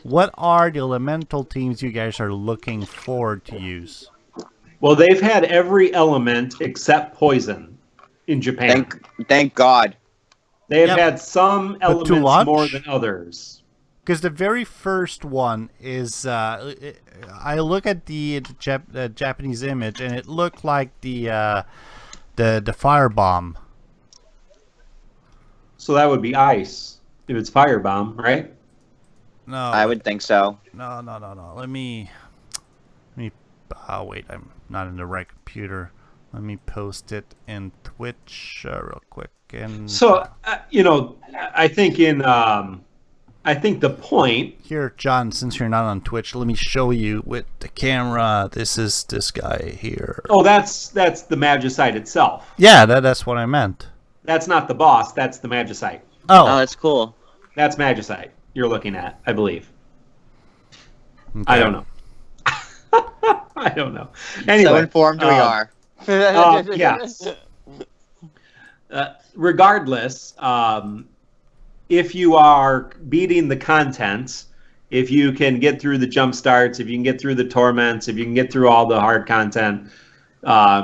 what are the elemental teams you guys are looking forward to use? Well, they've had every element except poison in Japan. Thank God. They have had some elements more than others. Because the very first one is, I look at the Japanese image, and it looked like the firebomb. So that would be ice if it's firebomb, right? No, I would think so. No. Let me. Oh wait, I'm not in the right computer. Let me post it in Twitch real quick. And so I think the point here, John, since you're not on Twitch, let me show you with the camera. This is this guy here. Oh, that's the Magicite itself. Yeah, that's what I meant. That's not the boss. That's the Magicite. Oh, that's cool. That's Magicite you're looking at, I believe. Okay. I don't know. I don't know. Anyway, so informed we are. Yes. Regardless, if you are beating the contents, if you can get through the jump starts, if you can get through the torments, if you can get through all the hard content,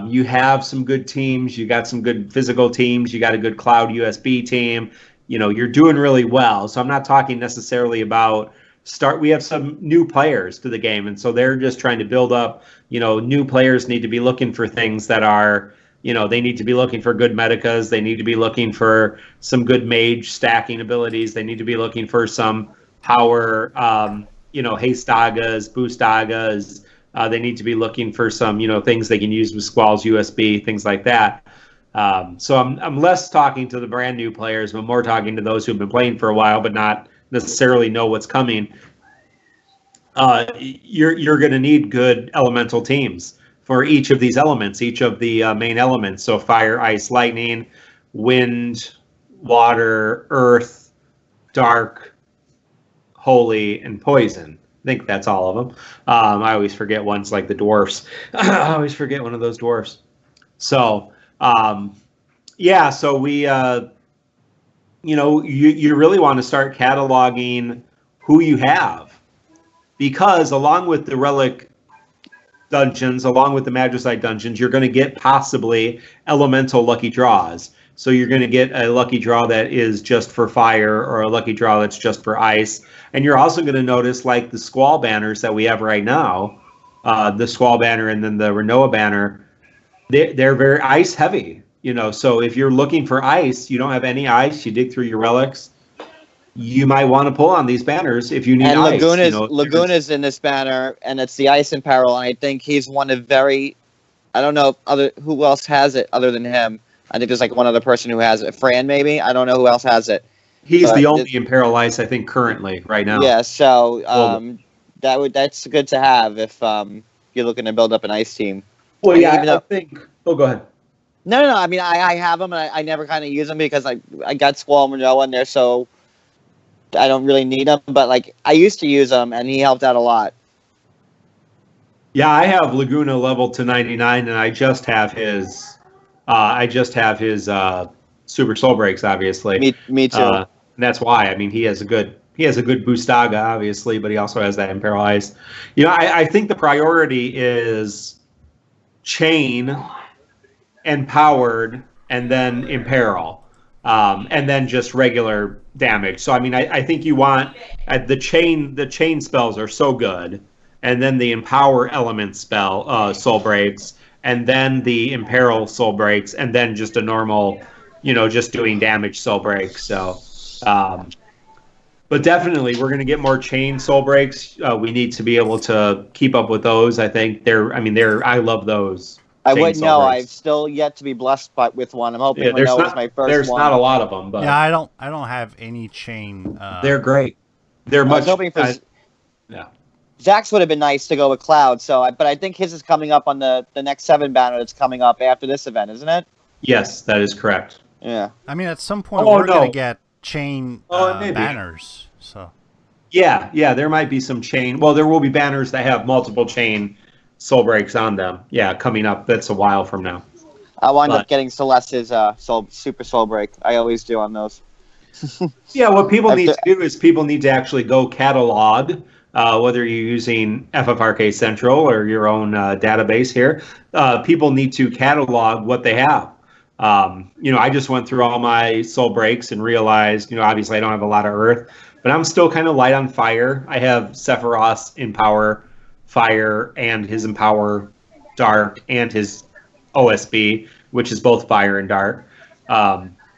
you have some good teams. You got some good physical teams. You got a good cloud USB team. You're doing really well. So I'm not talking necessarily about we have some new players to the game, and so they're just trying to build up. New players need to be looking for things that are, they need to be looking for good medicas. They need to be looking for some good mage stacking abilities. They need to be looking for some power, haste dagas, boost dagas. They need to be looking for some, things they can use with Squall's USB, things like that. So I'm less talking to the brand new players, but more talking to those who've been playing for a while, but not necessarily know what's coming. You're going to need good elemental teams for each of these elements, each of the main elements. So fire, ice, lightning, wind, water, earth, dark, holy, and poison. I think that's all of them. I always forget one's like the dwarfs. I always forget one of those dwarfs. So, so we, you really want to start cataloging who you have. Because along with the relic dungeons, along with the Magicite dungeons, you're going to get possibly elemental lucky draws. So you're going to get a lucky draw that is just for fire, or a lucky draw that's just for ice. And you're also going to notice, like the Squall banners that we have right now, the Squall banner and then the Renoa banner, they're very ice heavy. So if you're looking for ice, you don't have any ice, you dig through your relics, you might want to pull on these banners if you need and ice. Laguna's in this banner, and it's the ice in peril, and I think he's one of I don't know who else has it other than him. I think there's like one other person who has it. Fran, maybe? I don't know who else has it. He's the only in peril ice, I think, currently, right now. Yeah, so that's good to have if you're looking to build up an ice team. Well, I think... Oh, go ahead. No. I mean, I have them, and I never kind of use them because I got Squall and Renoa in there, so I don't really need them. But like I used to use them, and he helped out a lot. Yeah, I have Laguna leveled to 99, and I just have his. Super Soul Breaks, obviously. Me too. And that's why. I mean, he has a good He has a good Boostaga, obviously, but he also has that Imperil Ice. I think the priority is Chain, Empowered, and then Imperil, and then just regular damage. So, I think you want the chain spells are so good, and then the Empower element spell, Soul Breaks, and then the Imperil Soul Breaks, and then just a normal, just doing damage Soul Breaks. So, but definitely, we're going to get more chain Soul Breaks. We need to be able to keep up with those. I think I love those. I wouldn't know. I've still yet to be blessed with one. I'm hoping Renault is my first one. There's not a lot of them, but yeah, I don't have any chain. They're great. They're much. I was hoping for Zach's would have been nice to go with Cloud. But I think his is coming up on the next 7 banner that's coming up after this event, isn't it? Yes, that is correct. Yeah. At some point we're going to get chain banners. So. Yeah, there might be some chain. Well, there will be banners that have multiple chain Soul Breaks on them. Yeah, coming up. That's a while from now. I wind up getting Celeste's Super Soul Break. I always do on those. Yeah, what people need to do is people need to actually go catalog, whether you're using FFRK Central or your own database here. People need to catalog what they have. I just went through all my Soul Breaks and realized, obviously I don't have a lot of Earth, but I'm still kind of light on Fire. I have Sephiroth Empower Fire and his Empower Dark and his OSB, which is both Fire and Dark.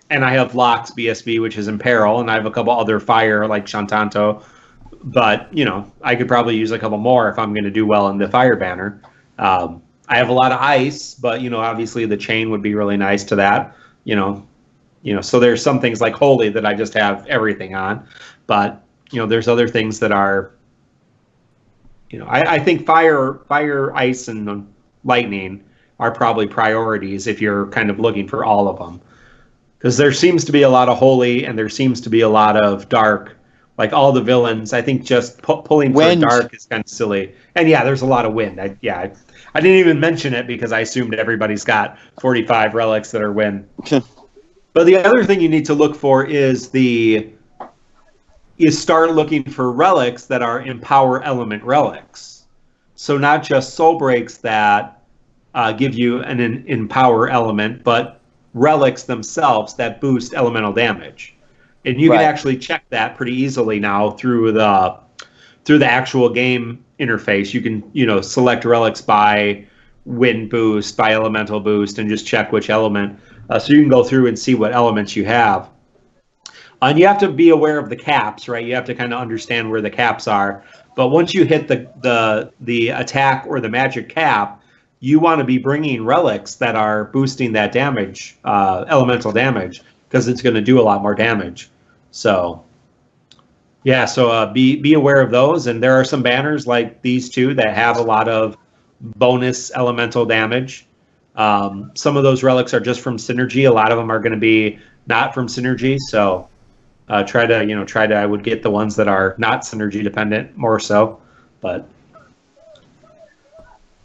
And I have Locke's BSB, which is Imperil, and I have a couple other Fire like Shantanto. But, I could probably use a couple more if I'm going to do well in the Fire banner. I have a lot of Ice, but, obviously the chain would be really nice to that. So there's some things like Holy that I just have everything on. But, there's other things that are, I think fire, ice, and lightning are probably priorities if you're kind of looking for all of them. Because there seems to be a lot of Holy and there seems to be a lot of Dark. Like all the villains, I think just pulling for Dark is kind of silly. And yeah, there's a lot of Wind. I didn't even mention it because I assumed everybody's got 45 relics that are Wind. But the other thing you need to look for is start looking for relics that are Empower element relics. So not just Soul Breaks that give you an Empower element, but relics themselves that boost elemental damage. And you can actually check that pretty easily now through the actual game interface. You can select relics by Wind boost, by elemental boost, and just check which element. So you can go through and see what elements you have. And you have to be aware of the caps, right? You have to kind of understand where the caps are. But once you hit the attack or the magic cap, you want to be bringing relics that are boosting that damage, elemental damage, because it's going to do a lot more damage. So, yeah, so be aware of those. And there are some banners like these two that have a lot of bonus elemental damage. Some of those relics are just from Synergy. A lot of them are going to be not from Synergy. So try to, I would get the ones that are not Synergy dependent more so. But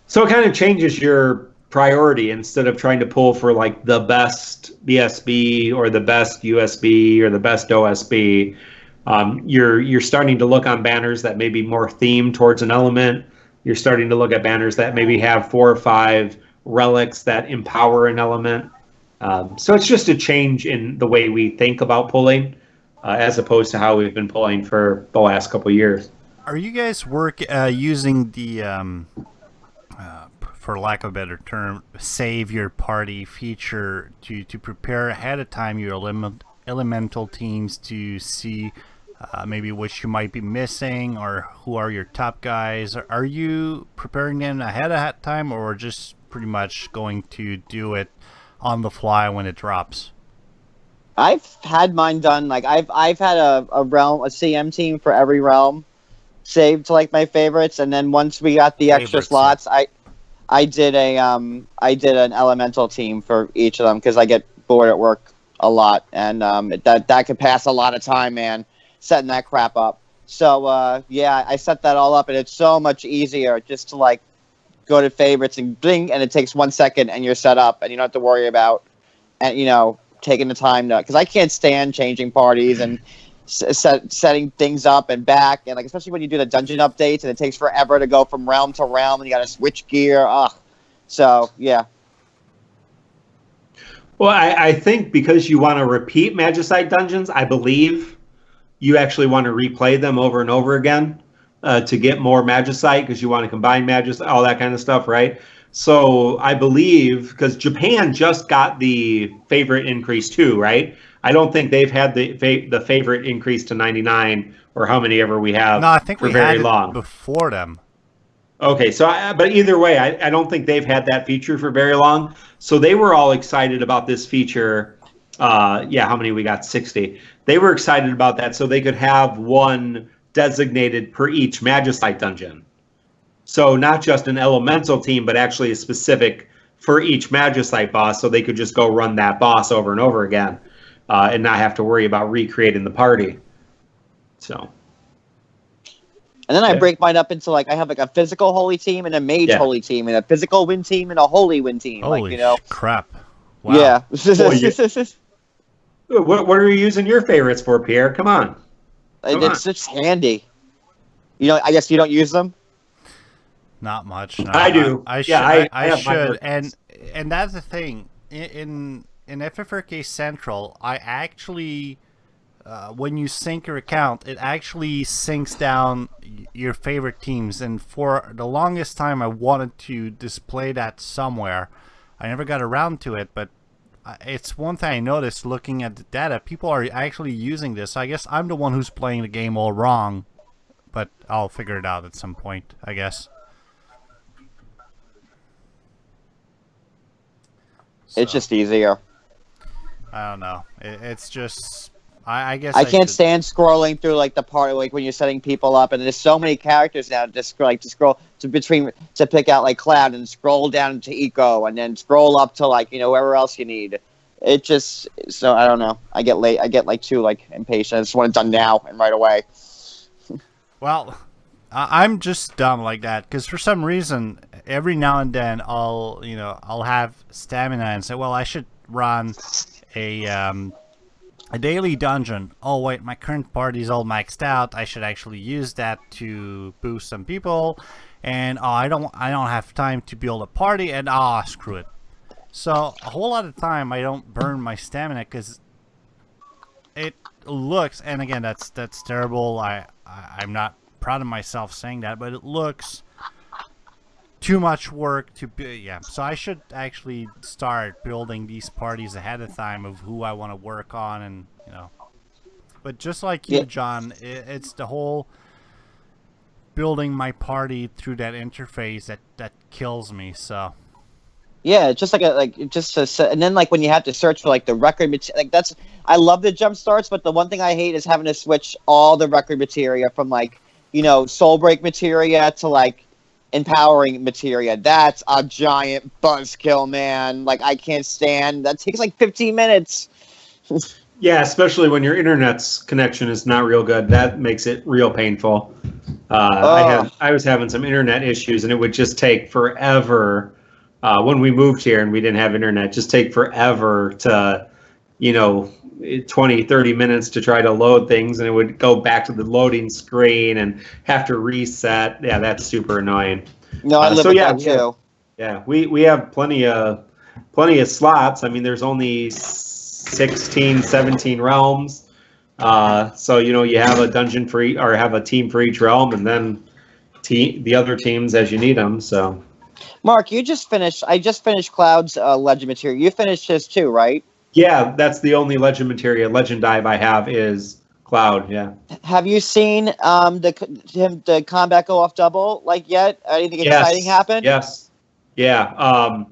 so it kind of changes your priority. Instead of trying to pull for like the best BSB or the best USB or the best OSB, you're starting to look on banners that may be more themed towards an element. You're starting to look at banners that maybe have 4 or 5 relics that empower an element. So it's just a change in the way we think about pulling, as opposed to how we've been pulling for the last couple of years. Are you guys using the for lack of a better term, save your party feature to prepare ahead of time your elemental teams to see maybe which you might be missing or who are your top guys? Are you preparing them ahead of time or just pretty much going to do it on the fly when it drops? I've had mine done. Like I've had a CM team for every realm saved to like my favorites, and then once we got the extra slots, I did an elemental team for each of them because I get bored at work a lot, and that could pass a lot of time, man, setting that crap up. So yeah, I set that all up, and it's so much easier just to like go to favorites and bling, and it takes 1 second, and you're set up, and you don't have to worry about, and taking the time to, because I can't stand changing parties and setting things up and back, and like especially when you do the dungeon updates and it takes forever to go from realm to realm and you got to switch gear. So yeah. Well, I think because you want to repeat Magicite dungeons, I believe you actually want to replay them over and over again to get more Magicite, because you want to combine Magicite, all that kind of stuff, right? So I believe, because Japan just got the favorite increase too, right? I don't think they've had the favorite increase to 99 or how many ever we have. No, I think for we very had long it before them. Okay, so but either way, I don't think they've had that feature for very long. So they were all excited about this feature. Yeah, how many we got? 60. They were excited about that so they could have one designated per each Magicite dungeon. So not just an elemental team, but actually a specific for each Magicite boss, so they could just go run that boss over and over again and not have to worry about recreating the party. So. And then I break mine up into like I have like a physical holy team and a mage holy team and a physical win team and a holy win team. Holy like, you know. crap! Wow. Yeah. What are you using your favorites for, Pierre? Come on. It's just handy. You know, I guess you don't use them. Not much. No. I do. I should. Yeah, I should. And that's the thing. In FFRK Central, I actually. When you sync your account, it actually syncs down your favorite teams. And for the longest time, I wanted to display that somewhere. I never got around to it, but it's one thing I noticed looking at the data. People are actually using this. I guess I'm the one who's playing the game all wrong, but I'll figure it out at some point, I guess. So, it's just easier. I don't know. It's just... I guess I can't stand scrolling through like the part like when you're setting people up, and there's so many characters now to scroll to pick out like Cloud and scroll down to Eco and then scroll up to like whoever else you need. It just so I don't know. I get late. I get like too like impatient. I just want it done now and right away. Well, I'm just dumb like that because for some reason every now and then I'll have stamina and say, well, I should run a daily dungeon. Oh wait, my current party's all maxed out. I should actually use that to boost some people. And I don't have time to build a party. And screw it. So a whole lot of time I don't burn my stamina because it looks. And again, that's terrible. I'm not proud of myself saying that, but it looks too much work to be. Yeah, so I should actually start building these parties ahead of time of who I want to work on, and but just like you, John, it's the whole building my party through that interface that kills me. So yeah, it's just and then like when you have to search for like the record material, like I love the jump starts, but the one thing I hate is having to switch all the record materia from like soul break materia to like empowering materia. That's a giant buzzkill, man. Like I can't stand that. Takes like 15 minutes. Yeah, especially when your internet's connection is not real good. That makes it real painful. I was having some internet issues, and it would just take forever. When we moved here and we didn't have internet, just take forever to 20, 30 minutes to try to load things, and it would go back to the loading screen and have to reset. Yeah, that's super annoying. No, I live with that too. Yeah, we have plenty of slots. I mean, there's only 16, 17 realms. So you have a dungeon for or have a team for each realm, and then the other teams as you need them. So, Mark, I just finished Cloud's legend material. You finished his too, right? Yeah, that's the only legend dive I have is Cloud. Yeah. Have you seen the combat go off double like yet? Anything exciting happen? Yes. Yeah.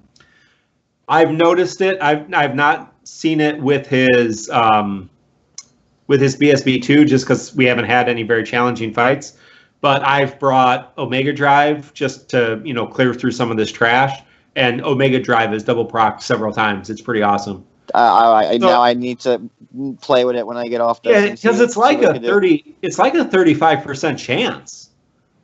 I've noticed it. I've not seen it with his BSB2 just because we haven't had any very challenging fights. But I've brought Omega Drive just to clear through some of this trash, and Omega Drive is double proc several times. It's pretty awesome. Now I need to play with it when I get off. Yeah, because it's like a 30. It's like a 35% chance.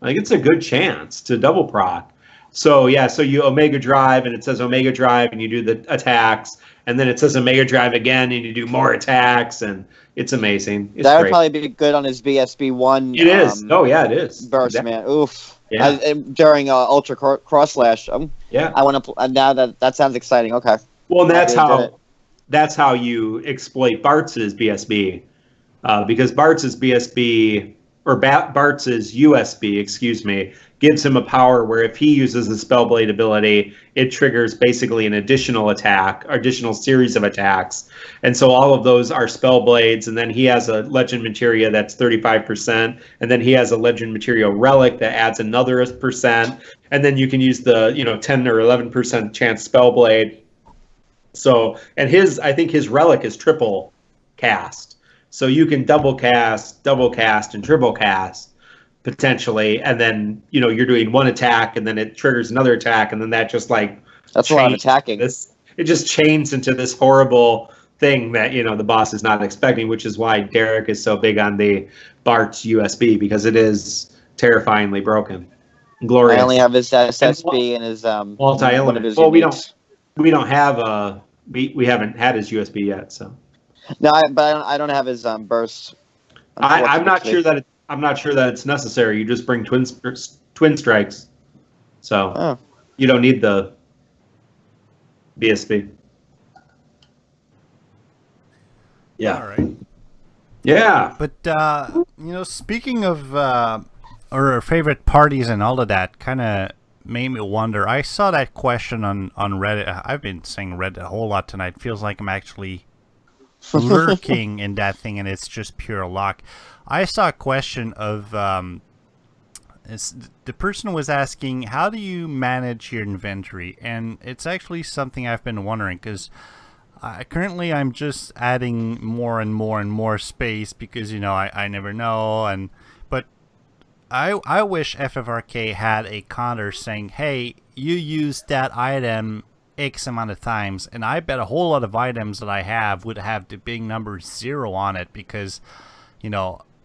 Like it's a good chance to double proc. So yeah, so you Omega Drive, and it says Omega Drive, and you do the attacks, and then it says Omega Drive again, and you do more attacks, and it's amazing. It's that would great. probably be good on his BSB1. It is. Oh yeah, it is. Burst, Exactly. man. Oof. Yeah. During Ultra Cross Slash. Yeah. I want to. Now that sounds exciting. Okay. Well, and Maybe that's how you exploit Bartz's BSB, because Bartz's BSB or Bartz's USB, excuse me, gives him a power where if he uses the Spellblade ability, it triggers basically an additional attack, or additional series of attacks. And so all of those are Spellblades, and then he has a Legend Materia that's 35%, and then he has a Legend Materia Relic that adds another %, and then you can use the 10 or 11% chance Spellblade. So, and I think his Relic is triple cast. So you can double cast, and triple cast potentially, and then you're doing one attack, and then it triggers another attack, and then that just that's a lot of attacking. It just chains into this horrible thing that the boss is not expecting, which is why Derek is so big on the Bart's USB, because it is terrifyingly broken. Glorious. I only have his SSB and his multi-element. Well, we don't have we haven't had his USB yet, so. No, but I don't have his burst. I'm not sure that it's necessary. You just bring twin strikes, so you don't need the BSB. Yeah. All right. Yeah. But speaking of our favorite parties and all of that, kind of made me wonder. I saw that question on Reddit. I've been saying Reddit a whole lot tonight. Feels like I'm actually lurking in that thing, and it's just pure luck. I saw a question of the person was asking, how do you manage your inventory? And it's actually something I've been wondering, because currently I'm just adding more and more and more space because I never know. But I wish FFRK had a counter saying, hey, you used that item X amount of times, and I bet a whole lot of items that I have would have the big number 0 on it, because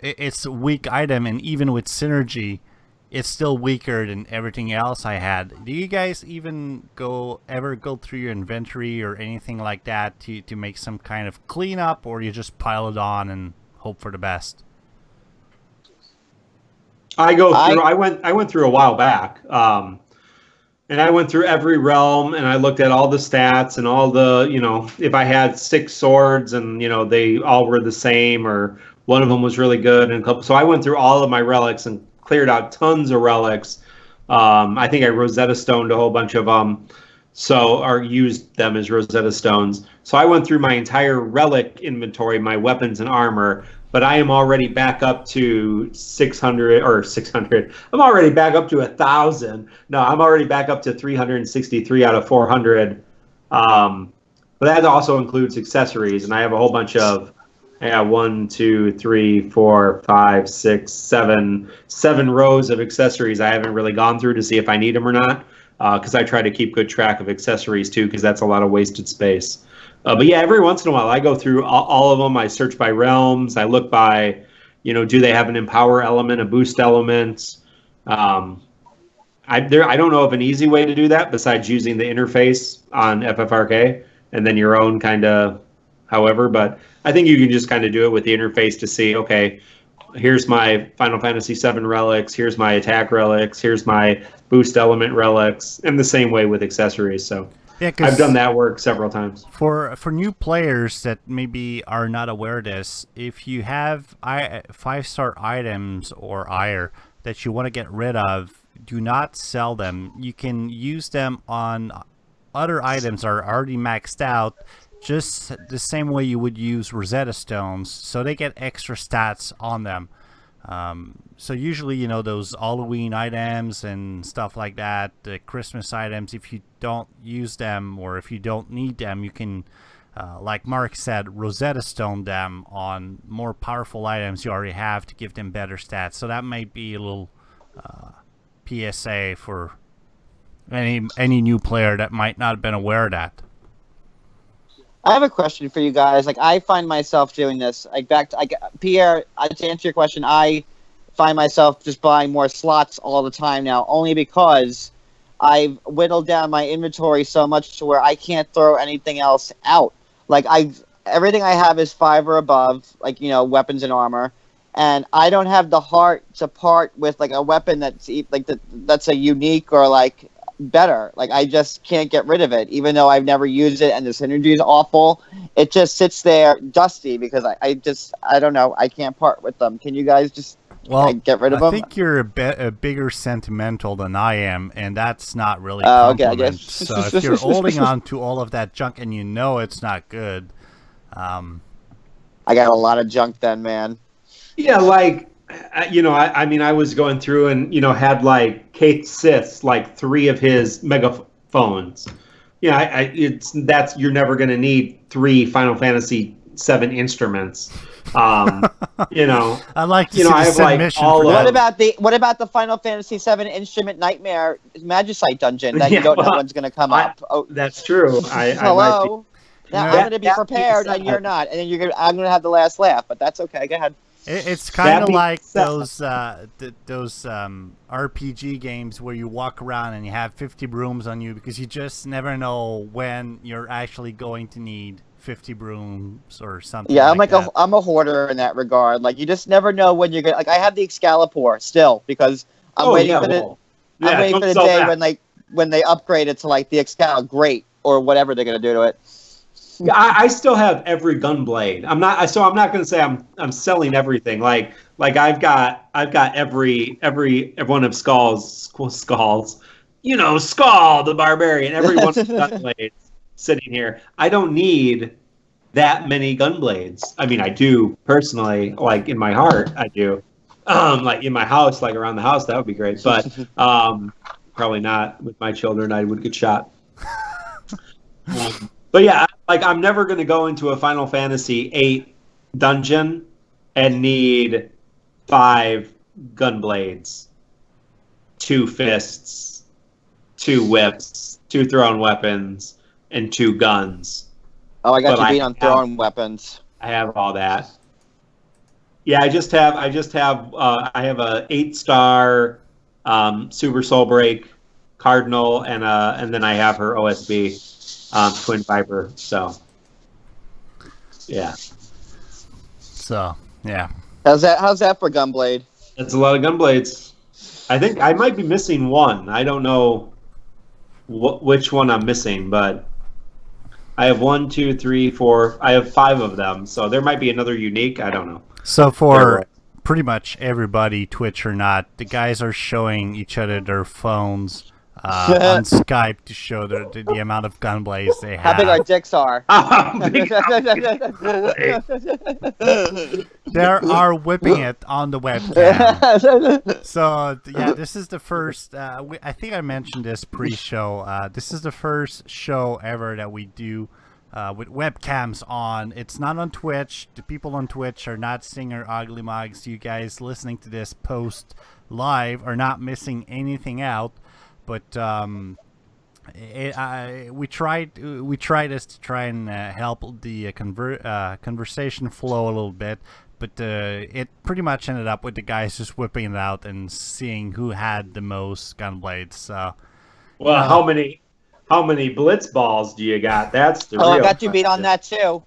it's a weak item, and even with synergy it's still weaker than everything else I had. Do you guys even ever go through your inventory or anything like that to make some kind of cleanup, or you just pile it on and hope for the best? I went through a while back, and I went through every realm, and I looked at all the stats and all the, if I had 6 swords and, they all were the same, or one of them was really good. So I went through all of my relics and cleared out tons of relics. I think I Rosetta Stoned a whole bunch of them, or used them as Rosetta Stones. So I went through my entire relic inventory, my weapons and armor, but I am already back up to 600 or 600. I'm already back up to 1,000. No, I'm already back up to 363 out of 400. But that also includes accessories, and I have a whole bunch of 1, 2, 3, 4, 5, 6, 7 rows of accessories I haven't really gone through to see if I need them or not, because I try to keep good track of accessories too, because that's a lot of wasted space. But yeah, every once in a while I go through all of them. I search by realms. I look by, do they have an empower element, a boost element? I don't know of an easy way to do that besides using the interface on FFRK and then your own kind of however. But I think you can just kind of do it with the interface to see, okay, here's my Final Fantasy VII relics, here's my attack relics, here's my boost element relics, and the same way with accessories. So. Yeah, I've done that work several times. For new players that maybe are not aware of this, if you have 5-star items or higher that you want to get rid of, do not sell them. You can use them on other items that are already maxed out, just the same way you would use Rosetta Stones, so they get extra stats on them. So usually, those Halloween items and stuff like that, the Christmas items, if you don't use them or if you don't need them, you can, like Mark said, Rosetta Stone them on more powerful items you already have to give them better stats. So that might be a little PSA for any new player that might not have been aware of that. I have a question for you guys. I find myself doing this. Pierre, to answer your question, I find myself just buying more slots all the time now, only because I've whittled down my inventory so much to where I can't throw anything else out. Like everything I have is 5 or above, like, you know, weapons and armor, and I don't have the heart to part with like a weapon that's like that's a unique or like better. Like I just can't get rid of it, even though I've never used it and the synergy is awful. It just sits there dusty because I don't know, I can't part with them. Can you guys just get rid of them? I think you're a bigger sentimental than I am, and that's not really okay, I compliment. guess. So if you're holding on to all of that junk and you know it's not good, I got a lot of junk then, man. Yeah, like, you know, I mean, I was going through and, you know, had like Kate Sith's, like 3 of his megaphones. Yeah, you're never going to need 3 Final Fantasy 7 instruments. You know, I like to see I have like all what about the Final Fantasy 7 Instrument Nightmare Magicite dungeon that you don't know when's going to come up? Oh, that's true. Hello. Now I'm going to be prepared, and you're not, and then I'm going to have the last laugh. But that's okay. Go ahead. It's kind of like those RPG games where you walk around and you have 50 brooms on you because you just never know when you're actually going to need 50 brooms or something. Yeah, I'm a hoarder in that regard. Like you just never know when you're gonna. Like I have the Excalibur still because I'm waiting for the day when they upgrade it to like the Excalibur Great or whatever they're gonna do to it. Yeah, I still have every gunblade. I'm not going to say I'm selling everything. Like I've got every one of Skull's, you know, Skull the Barbarian, every one of the gunblades sitting here. I don't need that many gunblades. I mean, I do personally, like in my heart, I do. Like in my house, like around the house, that would be great. But probably not with my children. I would get shot. But yeah, like I'm never going to go into a Final Fantasy VIII dungeon and need 5 gunblades, 2 fists, 2 whips, 2 thrown weapons, and 2 guns. Oh, I got you beat on thrown weapons. I have all that. Yeah, I have a 8-star Super Soul Break Cardinal, and then I have her OSB. Twin Viper, so yeah. So yeah. How's that for Gunblade? That's a lot of Gunblades. I think I might be missing one. I don't know which one I'm missing, but I have 1, 2, 3, 4. I have 5 of them, so there might be another unique. I don't know. So for pretty much everybody, Twitch or not, the guys are showing each other their phones. On Skype to show the amount of gunblades they have. How big our dicks are. They are whipping it on the webcam. So yeah, this is the first. I think I mentioned this pre-show. This is the first show ever that we do with webcams on. It's not on Twitch. The people on Twitch are not seeing our ugly mugs. You guys listening to this post live are not missing anything out. But we tried this to try and help the conversation flow a little bit, but it pretty much ended up with the guys just whipping it out and seeing who had the most gunblades. So, well, how many blitz balls do you got? That's the real I got you question. beat on that too.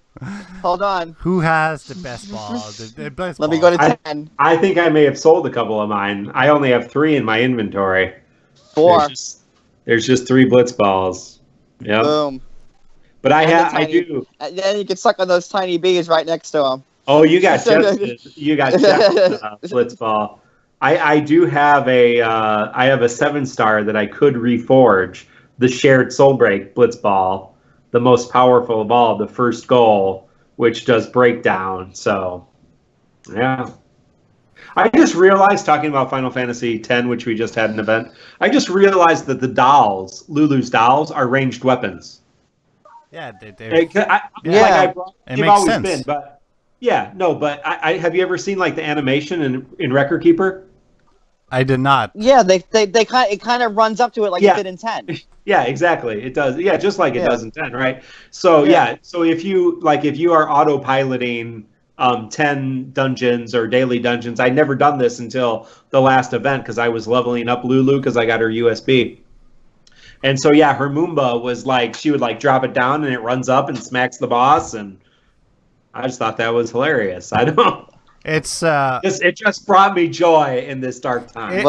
Hold on. Who has the best ball? The best Let me ball? go to 10. I think I may have sold a couple of mine. I only have 3 in my inventory. 4. There's just 3 blitz balls. Yeah. Boom. But I do. And then you can suck on those tiny bees right next to them. Oh, you got Jeff's blitz ball. I do have a 7-star that I could reforge. The shared Soulbreak blitz ball, the most powerful of all, the first goal, which does breakdown. So, yeah. I just realized, talking about Final Fantasy X, which we just had an event, I just realized that the dolls, Lulu's dolls, are ranged weapons. Yeah, They've always been, but yeah, no, but I have you ever seen like the animation in Record Keeper? I did not. Yeah, it kind of runs up to it like it did in 10. Yeah, exactly. It does. Yeah, just like it does in 10, right? So so if you are autopiloting 10 dungeons or daily dungeons. I'd never done this until the last event because I was leveling up Lulu because I got her USB. And so yeah, her Moomba was like she would like drop it down and it runs up and smacks the boss, and I just thought that was hilarious. I don't. It just brought me joy in this dark time.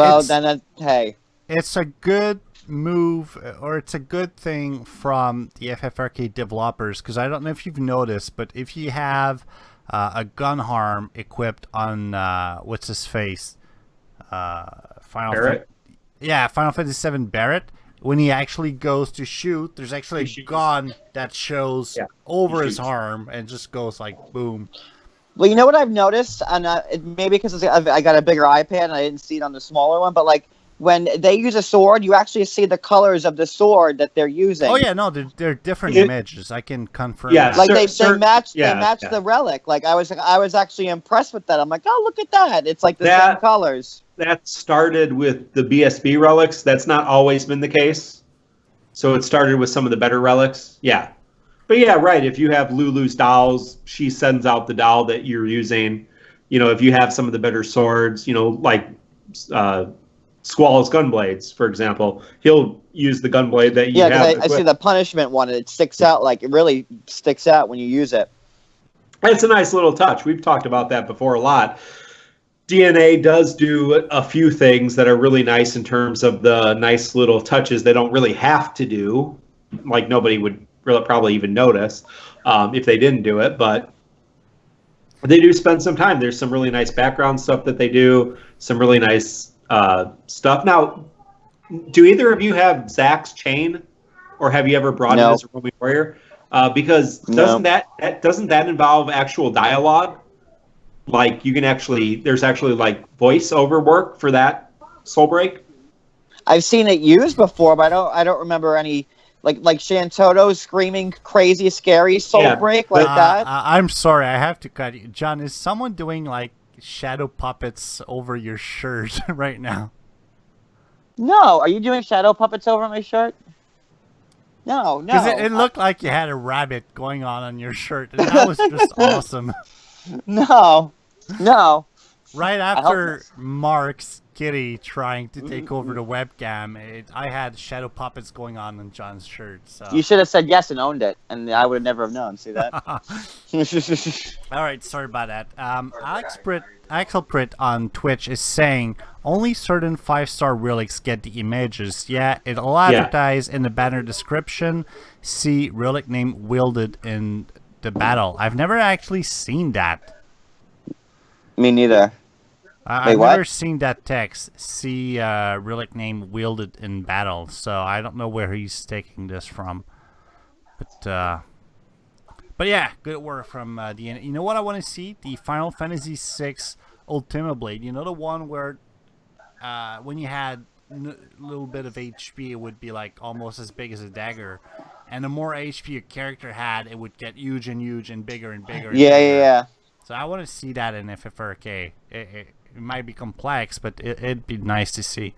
Hey, it's a good move, or it's a good thing from the FFRK developers, because I don't know if you've noticed, but if you have a gun harm equipped on what's his face, Barrett? Final Fantasy VII Barrett, when he actually goes to shoot, there's actually a gun that shows over his arm and just goes like boom. Well, you know what I've noticed, and maybe because I got a bigger iPad and I didn't see it on the smaller one, but like when they use a sword, you actually see the colors of the sword that they're using. Oh yeah, no, they're different images. I can confirm. Yeah, that. Like they match the relic. Like I was actually impressed with that. I'm like, oh, look at that! It's like the same colors. That started with the BSB relics. That's not always been the case. So it started with some of the better relics. Yeah. But yeah, right. If you have Lulu's dolls, she sends out the doll that you're using. You know, if you have some of the better swords, you know, like Squall's Gunblades, for example, he'll use the gunblade that you have. Yeah, I see the punishment one, and it sticks out. Like, it really sticks out when you use it. It's a nice little touch. We've talked about that before a lot. DeNA does do a few things that are really nice in terms of the nice little touches they don't really have to do. Like, nobody would really probably even notice if they didn't do it, but they do spend some time. There's some really nice background stuff that they do, some really nice stuff. Now, do either of you have Zach's chain, or have you ever brought it as a roaming warrior? Because doesn't that involve actual dialogue? Like you can there's actually like voice-over work for that soul break. I've seen it used before, but I don't remember any like Shantoto screaming crazy scary soul break like that. I'm sorry, I have to cut you, John. Is someone doing like shadow puppets over your shirt right now? No, are you doing shadow puppets over my shirt? No. Because it looked like you had a rabbit going on your shirt, and that was just awesome. No. Right after Mark's kitty trying to take over the webcam, I had shadow puppets going on John's shirt. So. You should have said yes and owned it, and I would never have known. See that? All right, sorry about that. Axel Pritt on Twitch is saying only certain 5-star relics get the images. Yeah, it'll advertise in the banner description. See relic name wielded in the battle. I've never actually seen that. Me neither. I've never seen that text. See relic name wielded in battle. So I don't know where he's taking this from. But yeah, good work from DeNA. You know what I want to see? The Final Fantasy VI Ultima Blade. You know the one where when you had a little bit of HP, it would be like almost as big as a dagger. And the more HP your character had, it would get huge and bigger and bigger. Yeah. So I want to see that in FFRK. It might be complex, but it'd be nice to see.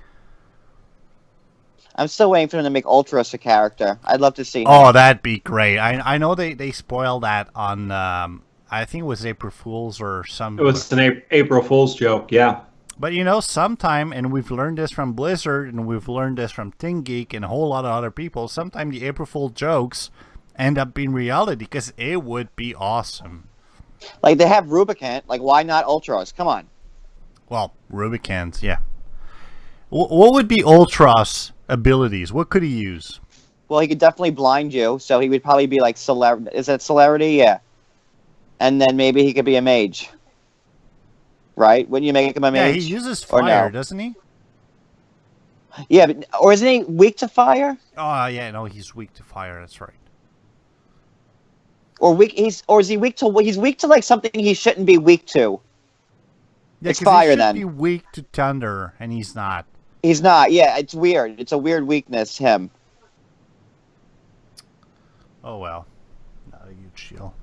I'm still waiting for them to make Ultros a character. I'd love to see him. Oh, that'd be great. I know they spoiled that on, I think it was April Fool's or some... It was an April Fool's joke, yeah. But you know, sometime, and we've learned this from Blizzard, and we've learned this from ThinkGeek and a whole lot of other people, sometimes the April Fool jokes end up being reality, because it would be awesome. Like, they have Rubicant. Like, why not Ultros? Come on. Well, Rubicant, yeah. What would be Ultros' abilities? What could he use? Well, he could definitely blind you, so he would probably be like Celerity. Is that Celerity? Yeah. And then maybe he could be a mage. Right? Wouldn't you make him a mage? Yeah, he uses fire, doesn't he? Yeah, or isn't he weak to fire? Oh, yeah, no, he's weak to fire, that's right. Or is he weak to? He's weak to like something he shouldn't be weak to. Yeah, it's fire. He should be weak to thunder, and he's not. He's not. Yeah, it's weird. It's a weird weakness. Him. Oh well, not a huge deal.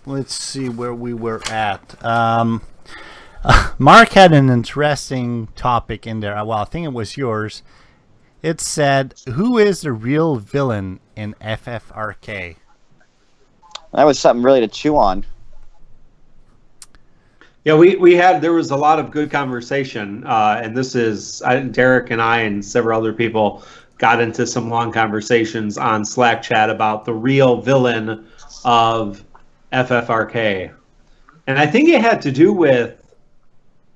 Let's see where we were at. Mark had an interesting topic in there. Well, I think it was yours. It said, "Who is the real villain in FFRK?" That was something really to chew on. Yeah, there was a lot of good conversation, and this is Derek and I and several other people got into some long conversations on Slack chat about the real villain of FFRK. And I think it had to do with,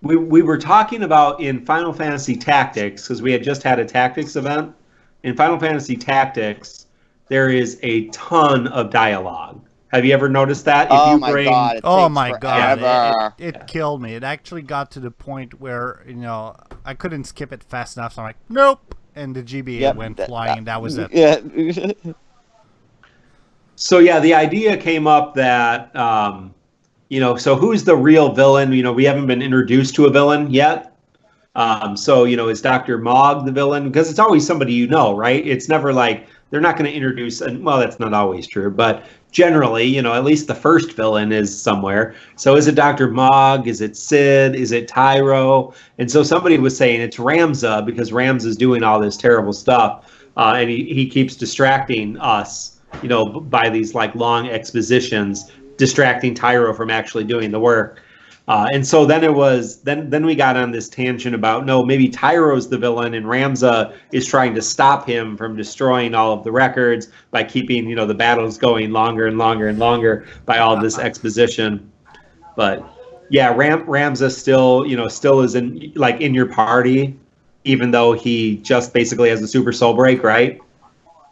we were talking about in Final Fantasy Tactics, because we had just had a Tactics event. In Final Fantasy Tactics, there is a ton of dialogue. Have you ever noticed that? Oh my god! Oh my god! Forever. It killed me. It actually got to the point where I couldn't skip it fast enough. So I'm like, nope, and the GBA went flying, and that was it. Yeah. So yeah, the idea came up that so who's the real villain? We haven't been introduced to a villain yet. So is Dr. Mog the villain? Because it's always somebody right? It's never like they're not going to introduce, and well, that's not always true, but generally, at least the first villain is somewhere. So is it Dr. Mog? Is it Sid? Is it Tyro? And so somebody was saying it's Ramza because Ramza's doing all this terrible stuff, and he keeps distracting us, by these like long expositions, distracting Tyro from actually doing the work. And so then then we got on this tangent about, no, maybe Tyro's the villain and Ramza is trying to stop him from destroying all of the records by keeping, the battles going longer and longer and longer by all this exposition. But yeah, Ramza still is in your party, even though he just basically has a super soul break, right?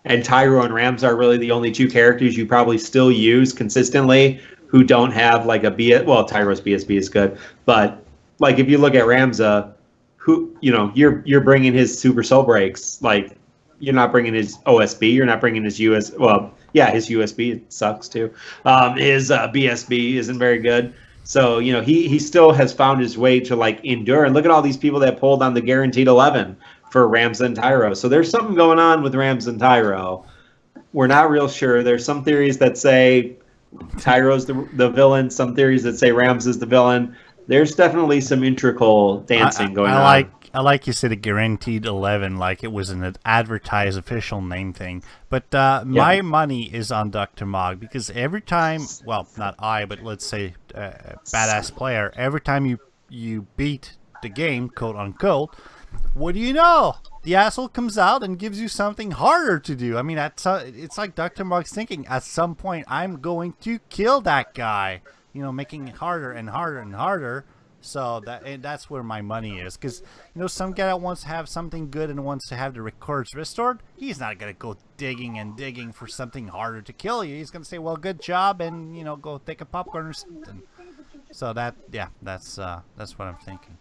And Tyro and Ramza are really the only two characters you probably still use consistently who don't have like Tyro's BSB is good, but like if you look at Ramza, who you're bringing his super soul breaks, like you're not bringing his OSB, you're not bringing his his USB, it sucks too. His BSB isn't very good, so he still has found his way to like endure. And look at all these people that pulled on the guaranteed 11 for Ramza and Tyro. So there's something going on with Ramza and Tyro. We're not real sure. There's some theories that say Tyro's the villain, some theories that say Ramza's the villain. There's definitely some integral dancing going on. I like you said a guaranteed 11, like it was an advertised official name thing. But my money is on Dr. Mog, because every time, well, not I, but let's say a badass player, every time you beat the game, quote unquote, what do you know? The asshole comes out and gives you something harder to do. I mean, it's like Dr. Mog's thinking, at some point, I'm going to kill that guy. Making it harder and harder and harder. So that's where my money is. Because, some guy that wants to have something good and wants to have the records restored, he's not going to go digging and digging for something harder to kill you. He's going to say, well, good job, and, go take a popcorn or something. So that's what I'm thinking.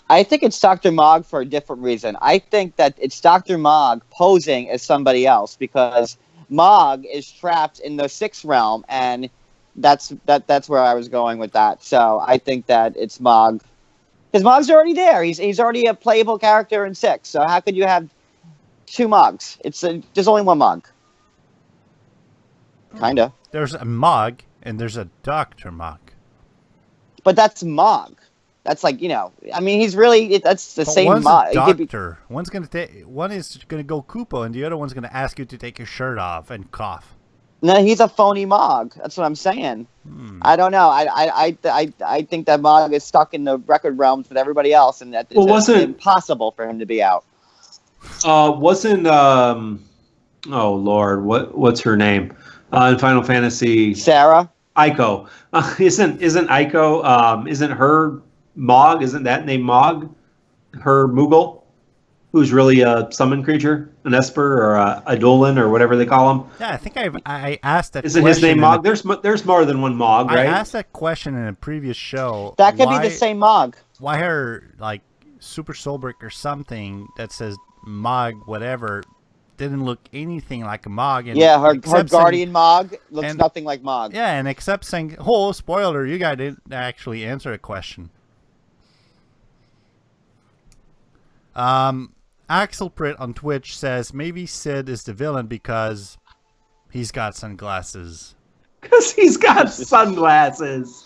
I think it's Dr. Mog for a different reason. I think that it's Dr. Mog posing as somebody else because Mog is trapped in the 6th realm, and that's where I was going with that. So I think that it's Mog. Because Mog's already there. He's already a playable character in 6. So how could you have 2 Mogs? There's only 1 Mog. Kinda. There's a Mog, and there's a Dr. Mog. But that's Mog. That's like, I mean, he's really, that's the same. One's a doctor. One is going to go Kupo, and the other one's going to ask you to take your shirt off and cough. No, he's a phony Mog. That's what I'm saying. I don't know. I think that Mog is stuck in the record realms with everybody else, and that it's impossible for him to be out. Oh Lord, what's her name in Final Fantasy? Sarah. Aiko. Isn't Aiko? Isn't her Mog? Isn't that named Mog? Her Moogle, who's really a summon creature, an Esper or a Dolan or whatever they call him. Yeah, I think I asked that. Isn't his name Mog? There's more than one Mog, right? I asked that question in a previous show. That could be the same Mog. Why her like Super Soul Brick or something that says Mog whatever didn't look anything like a Mog. And yeah, her Guardian Mog looks nothing like Mog. Yeah, and except saying, "Oh, spoiler! You guys didn't actually answer a question." Axel Pritt on Twitch says maybe Sid is the villain because he's got sunglasses. Because he's got sunglasses.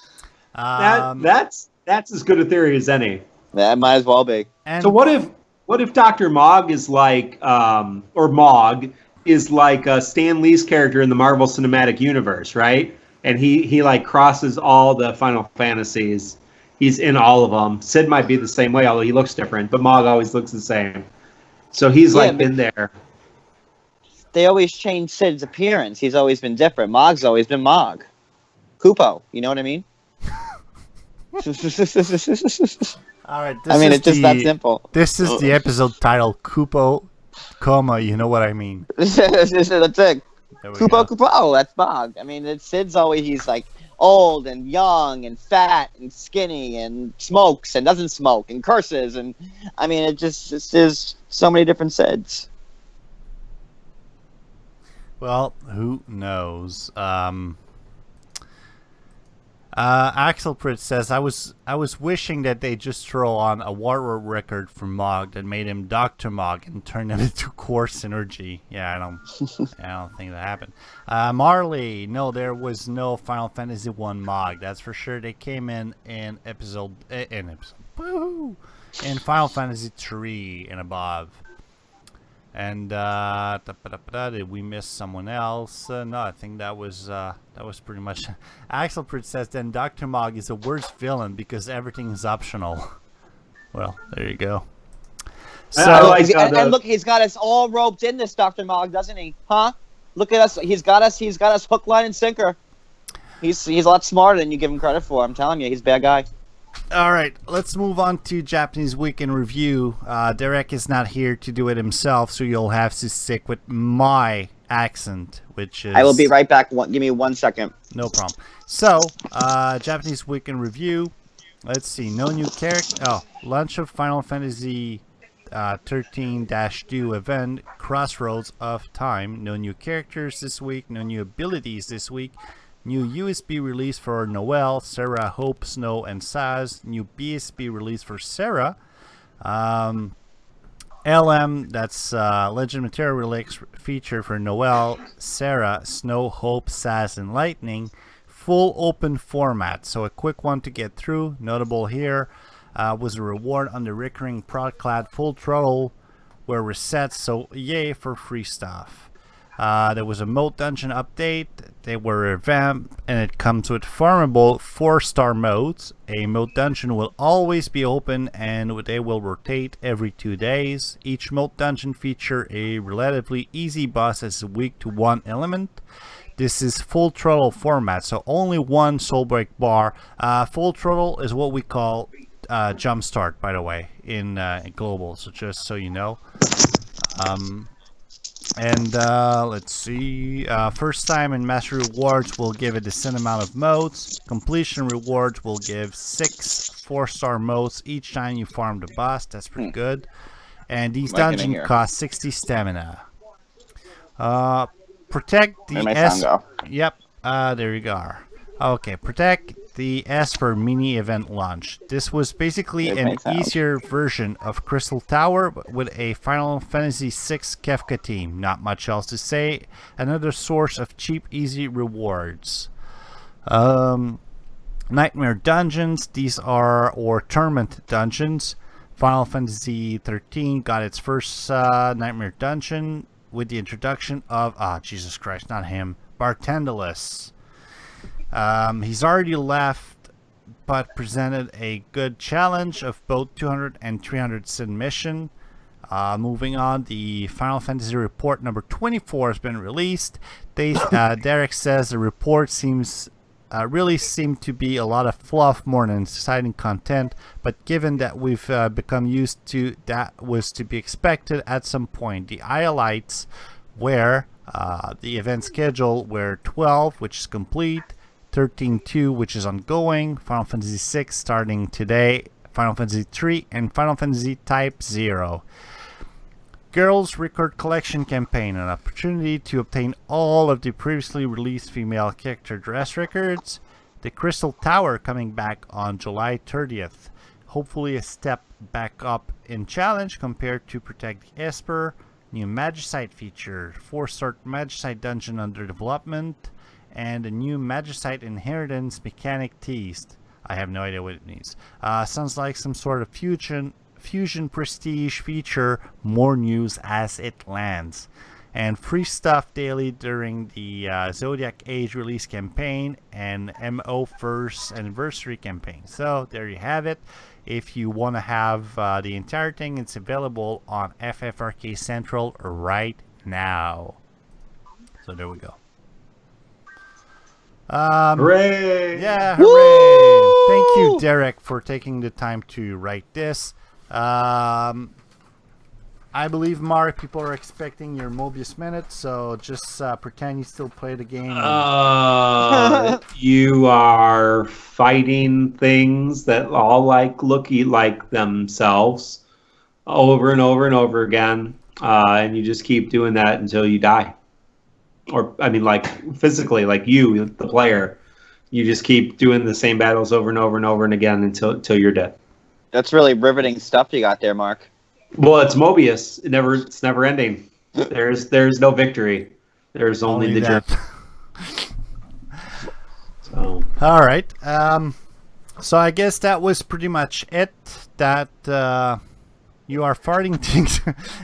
That's as good a theory as any. That might as well be. So what if Dr. Mog is like, or Mog is like Stan Lee's character in the Marvel Cinematic Universe, right? And he like crosses all the Final Fantasies. He's in all of them. Sid might be the same way, although he looks different. But Mog always looks the same. So he's Yeah, like been there. They always change Sid's appearance. He's always been different. Mog's always been Mog. Kupo, you know what I mean? All right. I mean, it's just that simple. This is the episode title, Kupo, you know what I mean. That's it. Kupo. Kupo, that's Mog. I mean, Sid's always, he's like old and young and fat and skinny and smokes and doesn't smoke and curses. And I mean, it just is so many different Sids. Well, who knows? Axel Pritt says, I was wishing that they just throw on a war record for Mog that made him Dr. Mog and turn him into core synergy. Yeah, I don't think that happened. Marley, no, there was no Final Fantasy 1 Mog. That's for sure. They came in episode woohoo, in Final Fantasy 3 and above. And did we miss someone else? No, I think that was pretty much. Axel Pritt says then Dr. Mog is the worst villain because everything is optional. Well, there you go. So and look, he's got us all roped in this Dr. Mog, doesn't he? Huh? Look at us. He's got us hook, line, and sinker. He's a lot smarter than you give him credit for. I'm telling you, he's a bad guy. All right, let's move on to Japanese Week in Review. Derek is not here to do it himself, so you'll have to stick with my accent, which is... I will be right back. Give me 1 second. No problem. So, Japanese Week in Review. Let's see. No new character... Oh, launch of Final Fantasy 13-2 event, Crossroads of Time. No new characters this week. No new abilities this week. New USB release for Noelle, Sarah, Hope, Snow, and Saz. New BSB release for Sarah. LM, that's Legend Material Relics feature for Noelle, Sarah, Snow, Hope, Saz, and Lightning. Full open format, so a quick one to get through. Notable here was a reward on the recurring Prod-Clad Full Throttle were reset, so yay for free stuff. There was a mode dungeon update. They were revamped, and it comes with farmable 4-star modes. A mode dungeon will always be open, and they will rotate every 2 days. Each mode dungeon feature a relatively easy boss that's weak to one element. This is full throttle format, so only one soulbreak bar. Full throttle is what we call jumpstart, by the way, in global. So just so you know. And let's see, first time in Master Rewards will give a decent amount of modes. Completion Rewards will give 6 4-star modes each time you farm the boss. That's pretty good. And these dungeons cost 60 stamina. Protect the S. Yep, there you go. Okay, protect the Esper mini event launch. This was basically an easier version of Crystal Tower, but with a Final Fantasy VI Kefka team. Not much else to say. Another source of cheap, easy rewards. Nightmare Dungeons. These are, or Torment Dungeons. Final Fantasy 13 got its first Nightmare Dungeon with the introduction of, Jesus Christ, not him, Bartendalus. He's already left, but presented a good challenge of both 200 and 300 submission. Moving on, the Final Fantasy Report number 24 has been released. Derek says the report really seemed to be a lot of fluff more than exciting content, but given that we've become used to that was to be expected at some point. The highlights were the event schedule were 12, which is complete, 13-2, which is ongoing, Final Fantasy 6 starting today, Final Fantasy 3, and Final Fantasy Type 0. Girls Record Collection Campaign, an opportunity to obtain all of the previously released female character dress records. The Crystal Tower coming back on July 30th. Hopefully a step back up in challenge compared to Protect the Esper. New Magicite feature, 4-star Magicite dungeon under development, and a new Magicite inheritance mechanic teased. I have no idea what it means. Sounds like some sort of fusion prestige feature. More news as it lands. and free stuff daily during the Zodiac Age release campaign and MO First Anniversary campaign. So there you have it. If you want to have the entire thing, it's available on FFRK Central right now. So there we go. Hooray! Yeah, hooray! Woo! Thank you, Derek, for taking the time to write this. I believe, Mark, people are expecting your Mobius Minute, so just pretend you still play the game. You are fighting things that all look like themselves over and over and over again, and you just keep doing that until you die. Or, I mean, physically, you, the player, you just keep doing the same battles over and over and over and again until you're dead. That's really riveting stuff you got there, Mark. Well, it's Mobius. It's never ending. There's no victory. There's only the that. journey. So. All right. So I guess that was pretty much it. That you are farting things.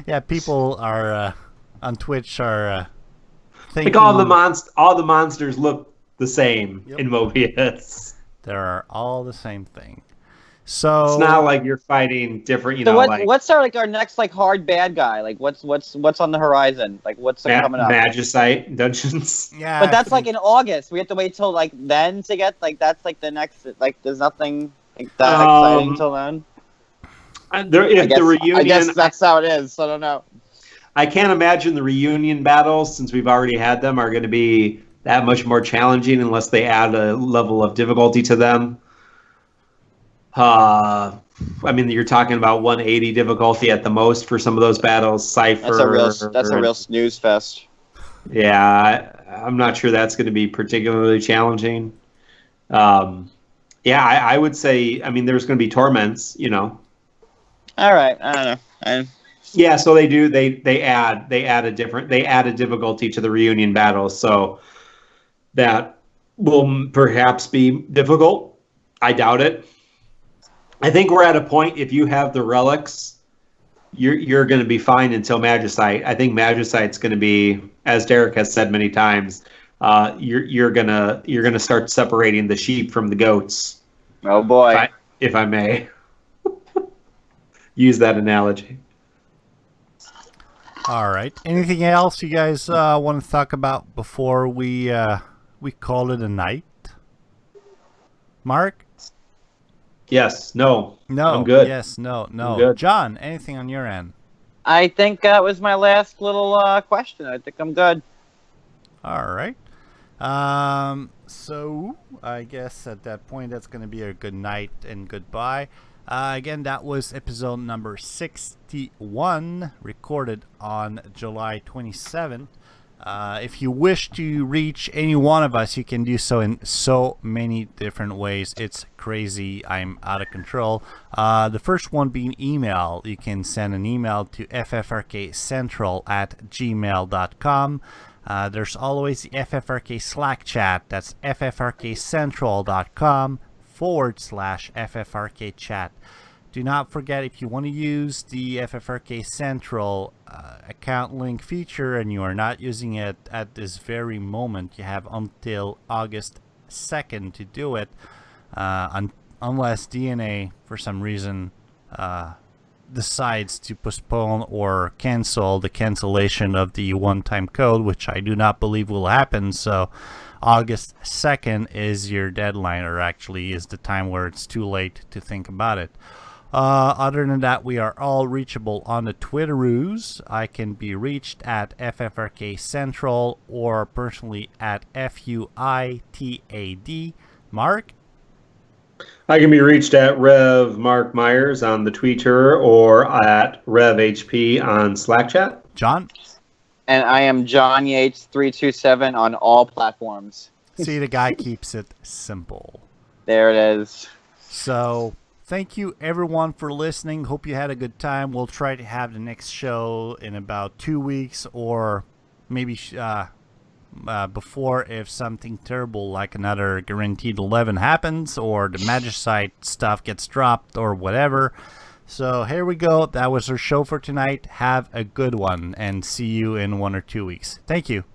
Yeah, people are on Twitch are thinking all the monsters look the same in Mobius. They're all the same thing. So it's not like you're fighting different, what's our next hard bad guy? What's on the horizon? What's coming up? Magicite dungeons. Yeah, but that's in August. We have to wait till then to get that's the next there's nothing that exciting till then. The reunion. I guess that's how it is. I don't know. I can't imagine the reunion battles, since we've already had them, are going to be that much more challenging unless they add a level of difficulty to them. I mean, you're talking about 180 difficulty at the most for some of those battles. Cypher. That's a real snooze fest. Yeah, I'm not sure that's going to be particularly challenging. I would say. I mean, there's going to be torments. All right, I don't know. Yeah, so they do. They add a difficulty to the reunion battles, so that will perhaps be difficult. I doubt it. I think we're at a point, if you have the relics, you're going to be fine until Magicite. I think Magicite's going to be, as Derek has said many times, you're gonna start separating the sheep from the goats. Oh boy, if I may use that analogy. All right. Anything else you guys want to talk about before we call it a night? Mark? Yes. No. No. I'm good. Yes. No. No. I'm good. John, anything on your end? I think that was my last little question. I think I'm good. All right. So I guess at that point that's going to be a good night and goodbye. Again, that was episode number 61, recorded on July 27th. If you wish to reach any one of us, you can do so in so many different ways. It's crazy. I'm out of control. The first one being email. You can send an email to ffrkcentral@gmail.com. There's always the FFRK Slack chat. That's ffrkcentral.com/FFRK chat. Do not forget, if you want to use the FFRK Central account link feature and you are not using it at this very moment, you have until August 2nd to do it, unless DeNA for some reason decides to postpone or cancel the cancellation of the one-time code, which I do not believe will happen. So August 2nd is your deadline, or actually is the time where it's too late to think about it. Other than that, we are all reachable on the Twitteroos. I can be reached at FFRK Central or personally at FUITAD. Mark? I can be reached at Rev Mark Myers on the Twitter or at RevHP on Slack chat. John? And I am John Yates 327 on all platforms. See, the guy keeps it simple. There it is. So thank you everyone for listening. Hope you had a good time. We'll try to have the next show in about 2 weeks, or maybe before, if something terrible like another guaranteed 11 happens or the Magicite stuff gets dropped or whatever. So here we go. That was our show for tonight. Have a good one and see you in 1 or 2 weeks. Thank you.